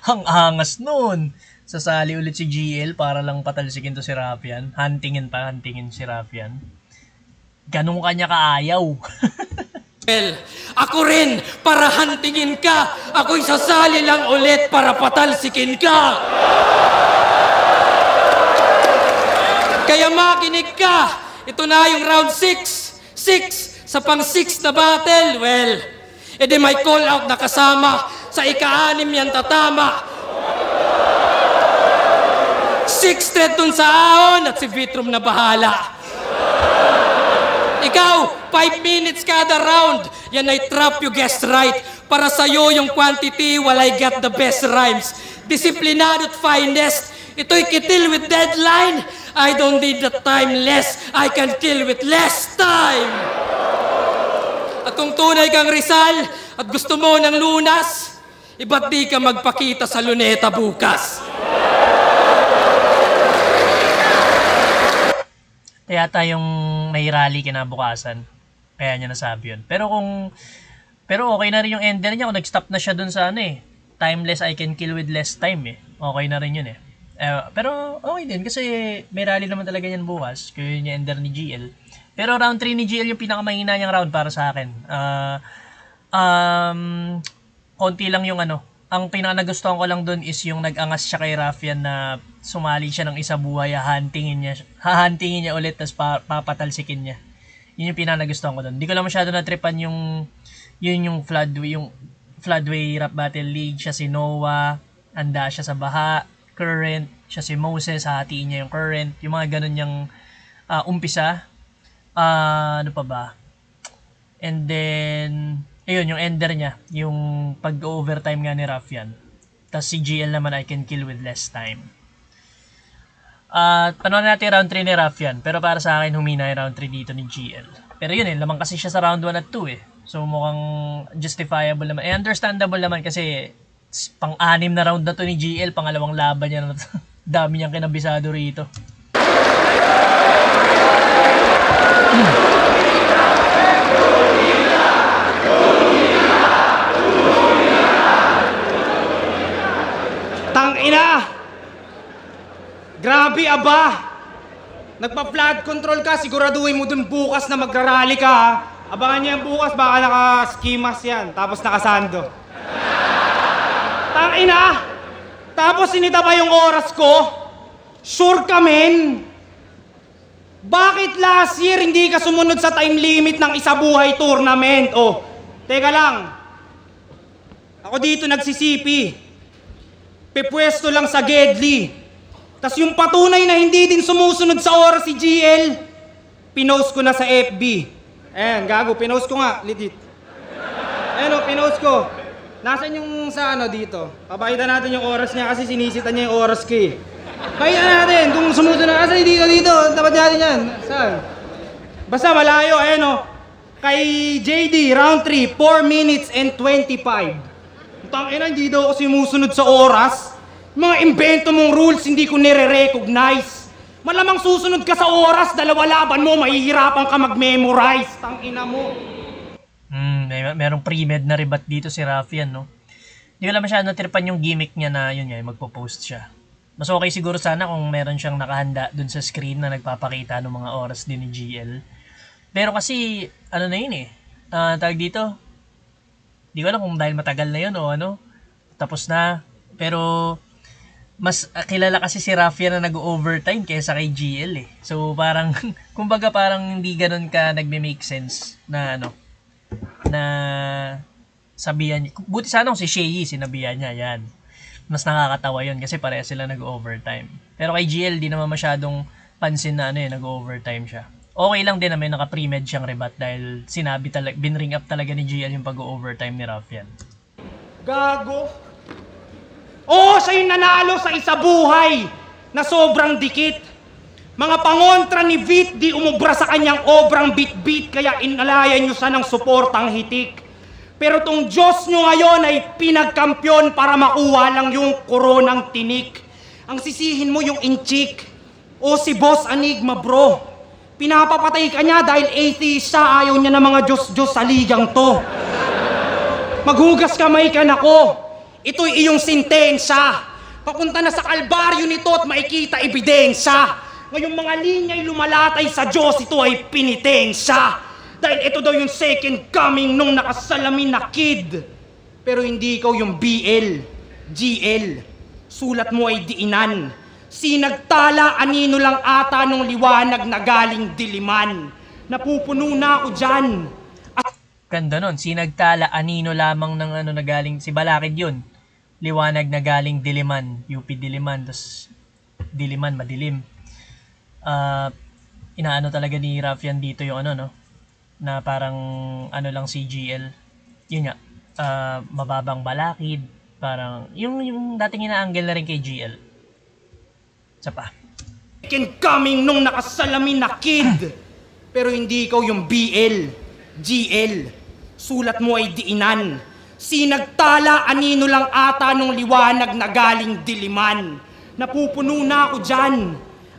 Ang angas nun. Sasali ulit si GL para lang patalsikin to si Rafian. Huntingin si Rafian. Ganun kanya kaayaw.
well, ako rin para hantingin ka. Ako'y sasali lang ulit para patalsikin ka. Kaya makinig ka. Ito na yung round 6. 6 sa pang-6 na battle. Well, edi may call out na kasama. Sa ika-6 yan tatama. 6 thread dun sa ahon at si Vitrum na bahala. Ikaw, 5 minutes kada round. Yan ay trap, you guessed right. Para sa'yo yung quantity while I get the best rhymes. Disiplinado at finest. Ito'y kitil with deadline. I don't need the time less. I can kill with less time. At kung tunay kang Rizal at gusto mo ng lunas, iba't di ka magpakita sa luneta bukas.
Yata yung may rally kinabukasan. Kaya niya nasabi yun. Pero okay na rin yung ender niya kung nag-stop na siya dun sa timeless, I can kill with less time eh. Okay na rin yun eh. Pero okay din kasi may rally naman talaga yan bukas. Kaya yun yung ender ni GL. Pero round 3 ni GL yung pinakamahina niyang round para sa akin. Konti lang yung ang pinaka-nagustuhan ko lang dun is yung nag-angas siya kay Rafian na sumali siya ng isa buhay, hahantingin niya ulit, tapos papatalsikin niya. Yun yung pinaka-nagustuhan ko dun. Hindi ko lang masyado natripan yung Floodway Rap Battle League. Siya si Noah, anda siya sa baha, Current, siya si Moses, hahatiin niya yung Current. Yung mga ganun niyang umpisa. Ano pa ba? And then ayun, yung ender niya, yung pag-overtime nga ni Rafian. Tapos si GL naman, I can kill with less time. Panoorin natin round 3 ni Rafian. Pero para sa akin, humina yung round 3 dito ni GL. Pero yun lamang kasi siya sa round 1 at 2 eh. So mukhang justifiable naman. Understandable naman kasi pang-6 na round na to ni GL. Pangalawang laban niya na to. Dami niyang kinabisado rito.
Tangina! Grabe aba! Nagpa-flood control ka, siguraduhin mo dun bukas na magrarally ka ha. Abangan niya bukas, baka naka-skimas yan, tapos nakasando. Tangina! Tapos sinita pa yung oras ko? Sure ka men? Bakit last year hindi ka sumunod sa time limit ng isa buhay tournament? Oh, teka lang. Ako dito nagsisipi. Pepwesto lang sa Gedli. Tas yung patunay na hindi din sumusunod sa oras si GL, pinost ko na sa FB. Ayan, gago, pinost ko nga, legit. Ayan o, pinost ko. Nasaan yung sa dito? Papakita natin yung oras niya kasi sinisita niya yung oras ko eh. Pakita natin kung sumusunod. Asan dito, dapat natin yan. Saan? Basta malayo, ayan o. Kay JD, round 3, 4 minutes and 25. Tangina, hindi daw ako sumusunod sa oras. Mga invento mong rules, hindi ko nire-recognize. Malamang susunod ka sa oras, dalawa laban mo, mahihirapan ka mag-memorize. Tangina mo.
Merong pre-med na rebat dito si Rafian, no? Hindi ko lang masyado natripan yung gimmick niya na yun nga, magpo-post siya. Mas okay siguro sana kung meron siyang nakahanda dun sa screen na nagpapakita ng mga oras din ni GL. Pero kasi, na yun eh. Tawag dito, di ko alam kung dahil matagal na yun o tapos na. Pero mas kilala kasi si Rafian na nag-overtime kaysa kay GL eh. So parang, kumbaga parang hindi ganun ka nagme-make sense na na sabihan niya. Buti sana kung si Shay sinabihan niya yan. Mas nakakatawa yun kasi pareha sila nag-overtime. Pero kay GL di naman masyadong pansin na nag-overtime siya. Okay lang din na may naka-pre-med siyang rebat dahil sinabi talaga, binring up talaga ni GL yung pag-overtime ni Rafian.
Gago. Oo, siya yung nanalo sa isa buhay. na sobrang dikit. Mga pangontra ni Vit di umubra sa kanyang obrang bit-bit kaya inalayan nyo siya ng suportang hitik. Pero tong Diyos nyo ngayon ay pinagkampyon para makuha lang yung koronang tinik. Ang sisihin mo yung inchik. O si Boss Anigma bro. Pinapapatay ka niya dahil atheist siya, ayaw niya ng mga Diyos-Diyos sa ligang to. Maghugas kamay ka na ko. Ito'y iyong sintensya. Papunta na sa kalbaryo nito at makikita ebidensya. Ngayong mga linya'y lumalatay sa Diyos, ito ay pinitensya. Dahil ito daw yung second coming nung nakasalamin na kid. Pero hindi ikaw yung BL, GL. Sulat mo ay diinan. Sinagtala, anino lang ata nung liwanag na galing diliman. Napupuno na ako dyan.
Ganda nun, sinagtala, anino lamang ng ano na galing, si Balakid yun. Liwanag na galing Diliman, UP Diliman, tas Diliman, madilim. Inaano talaga ni Raffian dito yung ano, no? Na parang ano lang CGL. Yun nga, mababang Balakid, parang, yung dating ina-angle na rin kay GL. Isa pa.
Second coming nung nakasalamin na kid. Pero hindi ikaw yung BL, GL. Sulat mo ay diinan. Sinagtala, anino lang ata nung liwanag na galing diliman. Napupuno na ako dyan.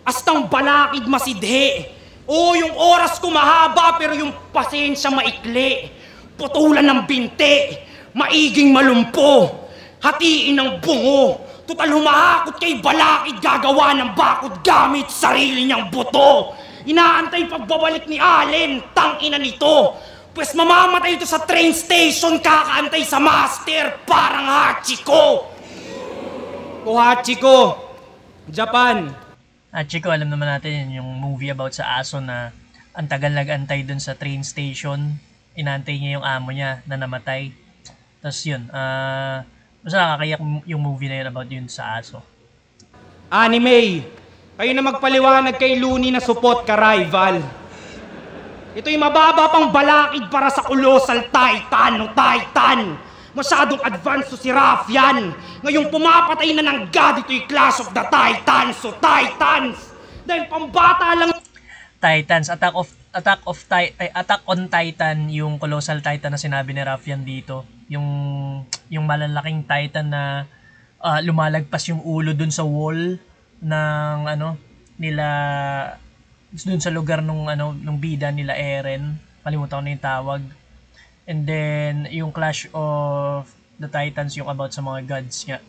Astang Balakid masidhe. Oo, yung oras ko mahaba pero yung pasensya maikli. Putulan ng binte. Maiging malumpo. Hatiin ng bungo. Tutal humahakot kay Balakid, gagawa ng bakod gamit sarili niyang buto. Inaantay pagbabalik ni Allen, tangina nito. Pues mamamatay ito sa train station, kakaantay sa master, parang Hachiko. O Hachiko, Japan.
Hachiko, alam naman natin yun, yung movie about sa aso na ang tagal nag-antay dun sa train station. Inaantay niya yung amo niya na namatay. Tapos yun, basta nakakayak yung movie na yun about yun sa aso.
Anime, kayo na magpaliwanag kay Looney na support ka rival. Ito'y mababa pang Balakid para sa Colossal Titan o Titan. Masyadong advanced si Raffian. Ngayong pumapatay na ng God, ito'y Clash of the Titans o Titans. Dahil pambata lang...
Titans, Attack on Titan, yung Colossal Titan na sinabi ni Raffian dito. Yung malalaking Titan na lumalagpas yung ulo dun sa wall ng ano nila, dun sa lugar nung bida nila Eren, kalimutan ko na yung tawag. And then yung Clash of the Titans, yung about sa mga gods nga.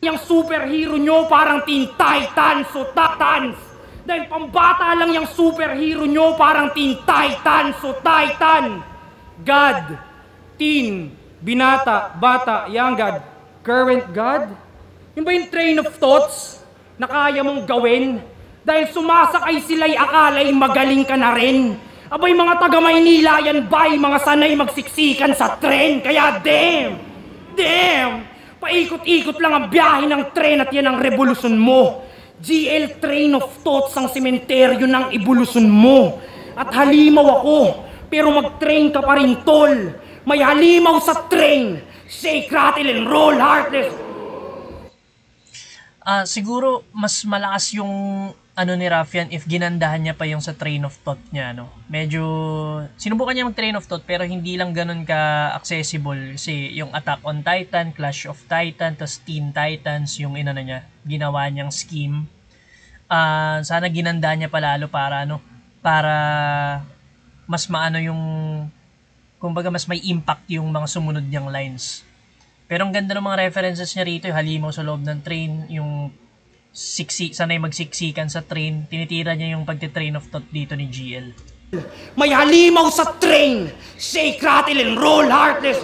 Yung superhero nyo parang Teen Titans o Titans. Dahil pambata lang yung superhero nyo parang Teen Titans o Titan. God, teen, binata, bata, young God, current God. Yun ba yung train of thoughts na kaya mong gawin? Dahil sumasakay sila'y akala'y magaling ka na rin. Abay mga taga Maynila yan ba'y mga sanay magsiksikan sa tren. Kaya damn, paikot-ikot lang ang biyahe ng tren at yan ang revolusyon mo. GL train of thoughts ang sementeryo ng evolusyon mo. At halimaw ako, pero mag-train ka pa rin tol. May halimaw sa train. Shake, rattle, and roll, heartless.
Siguro mas malakas yung ano ni Raffian if ginandahan niya pa yung sa train of thought niya, no. Medyo sinubukan niya mag-train of thought pero hindi lang ganun ka-accessible kasi yung Attack on Titan, Clash of Titan, tas Teen Titans, yung inano niya, ginawa niyang scheme. Sana ginandahan niya pa lalo para para mas maano yung, kumbaga mas may impact yung mga sumunod niyang lines. Pero ang ganda ng mga references niya rito, yung halimaw sa loob ng train, yung sanay magsiksikan sa train, tinitira niya yung pagtitrain of thought dito ni GL.
May halimaw sa train, shake, rattle, and roll, heartless.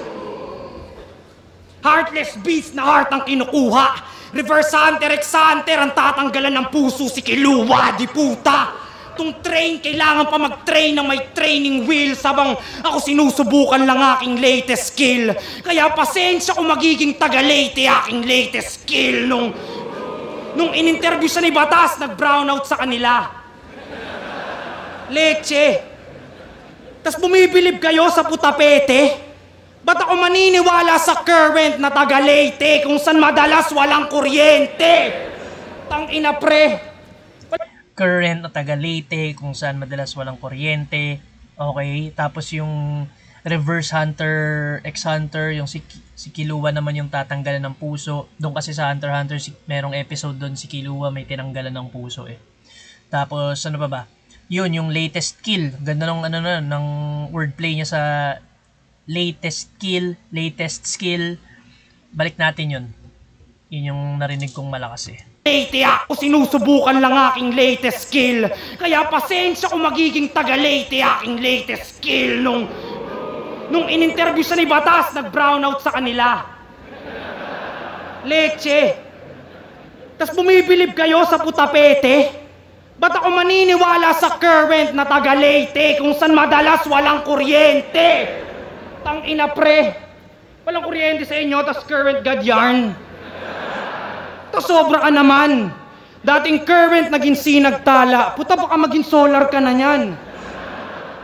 Heartless beast na heart ang kinukuha. Reverse hunter, ex-hunter, ang tatanggalan ng puso si Kiluwa, di puta. Tung train, kailangan pa mag-train ng may training wheels habang ako sinusubukan lang aking latest skill. Kaya pasensya kung magiging taga-late aking latest skill. Nung in-interview siya ni Batas, nag-brownout sa kanila. Leche. Tas bumibilib kayo sa putapete? Ba't ako maniniwala sa current na taga-Leyte kung saan madalas walang kuryente? Tangina pre,
current na taga Leyte, kung saan madalas walang kuryente. Okay, tapos yung reverse hunter, ex-hunter, yung si Killua naman yung tatanggalan ng puso. Doon kasi sa Hunter x Hunter, merong episode doon si Killua may tinanggalan ng puso eh. Tapos ano pa ba? Yun, yung latest kill. Ganda ng ng wordplay niya sa latest kill, latest skill. Balik natin yun. Yun yung narinig kong malakas eh.
Leyte ako, sinusubukan lang aking latest skill. Kaya pasensya kung magiging taga-Leyte aking latest skill. Nung in-interview siya ni Batas, nag-brownout sa kanila. Leche. Tas bumibilib kayo sa putapete? Ba't ako maniniwala sa current na taga-Leyte kung saan madalas walang kuryente? Tangina pre. Walang kuryente sa inyo, tas current god yarn. Tas sobra ka naman. Dating current naging sinagtala. Puta baka maging solar ka na yan.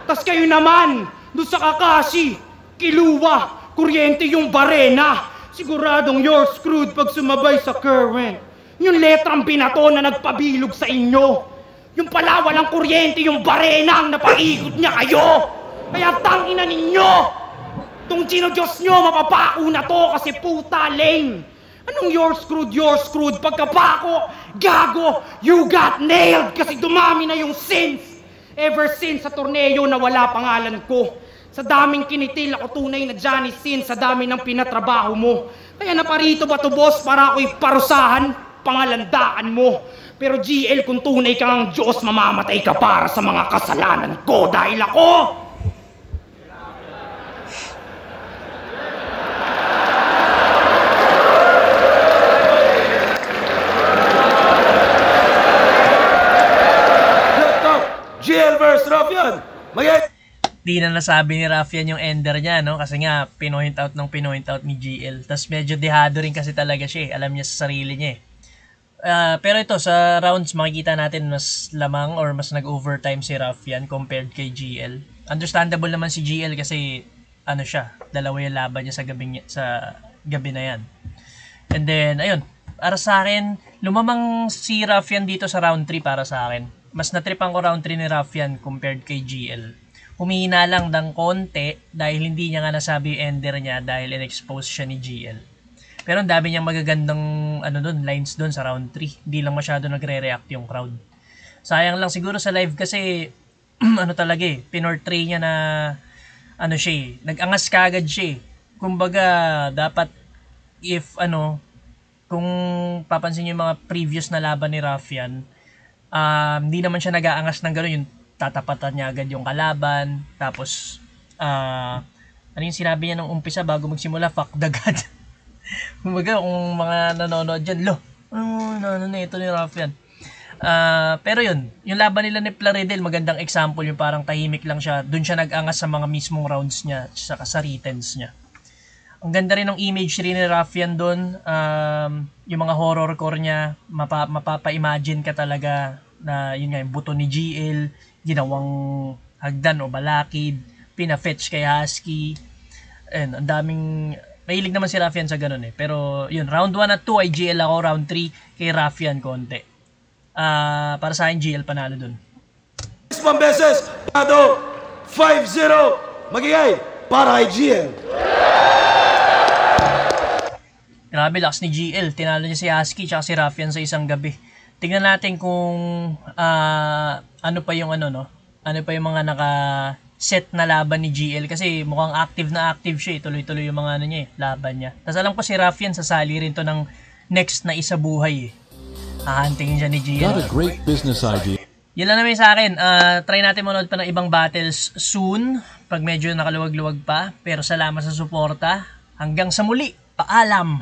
Tas kayo naman, doon sa Kakashi, Killua, kuryente yung barena. Siguradong you're screwed pag sumabay sa current. Yung letrang binato na nagpabilog sa inyo. Yung pala walang kuryente yung barena ang napaikot niya kayo. Kaya tangina ninyo. Tung Diyos nyo, mapapako na to kasi puta lame. Anong you're screwed? Pagkapako, gago, you got nailed kasi dumami na yung sins. Ever since sa torneo na wala pangalan ko. Sa daming kinitil ako tunay na Johnny Sins sa dami ng pinatrabaho mo. Kaya naparito ba to boss para ako'y parusahan? Pangalandaan mo. Pero GL kung tunay kang Diyos, mamamatay ka para sa mga kasalanan ko dahil ako.
GL vs. Ruffian!
Di na nasabi ni Ruffian yung ender niya, no? Kasi nga, pinoint out ni GL. Tapos medyo dehado rin kasi talaga siya eh. Alam niya sa sarili niya eh. Pero ito, sa rounds, makikita natin mas lamang or mas nag-overtime si Ruffian compared kay GL. Understandable naman si GL kasi, ano siya, dalawa yung laban niya sa gabi na yan. And then, ayun, para sa akin, lumamang si Ruffian dito sa round 3 para sa akin. Mas natripan ko round 3 ni Ruffian compared kay GL. Humihina lang ng konti dahil hindi niya nga nasabi yung ender niya dahil in-expose siya ni GL. Pero ang dami niyang magagandang lines doon sa round 3. Hindi lang masyado nagre-react yung crowd. Sayang lang siguro sa live kasi talaga eh, pinortray niya na siya eh, nag-angas kagad siya eh. Kumbaga dapat kung papansin niyo yung mga previous na laban ni Ruffian, hindi naman siya nag-aangas ng gano'n, yung tatapatan niya agad yung kalaban, tapos yung sinabi niya nung umpisa bago magsimula, fuck the god. Kumbaga kung mga nanonood dyan, ito ni Ruffian. Pero yung laban nila ni Plaridel, magandang example, yung parang tahimik lang siya, dun siya nag-angas sa mga mismong rounds niya, sa writtens niya. Ang ganda rin ng image rin ni Ruffian doon, yung mga horrorcore niya, mapapa-imagine ka talaga na yun nga, yung buto ni GL, ginawang hagdan o balakid, pina-fetch kay Husky, and ang daming, mahilig naman si Ruffian sa ganun eh. Pero yun, round 1 at 2 ay GL ako, round 3 kay Ruffian konti. Para sa akin, GL panalo dun.
Isang beses, pado, 5-0, magigay para kay GL.
Grabe, lakas ni GL. Tinalo niya si Husky tsaka si Ruffian sa isang gabi. Tingnan natin kung ano pa yung mga naka-set na laban ni GL kasi mukhang active siya eh. Tuloy-tuloy yung mga laban niya. Tapos alam ko si Ruffian sasali rin to ng next na isa buhay eh. Hahantingin siya ni GL.
Got a great business idea.
Yun lang naman sa akin. Try natin manood pa ng ibang battles soon pag medyo nakaluwag-luwag pa. Pero salamat sa suporta. Hanggang sa muli. Paalam!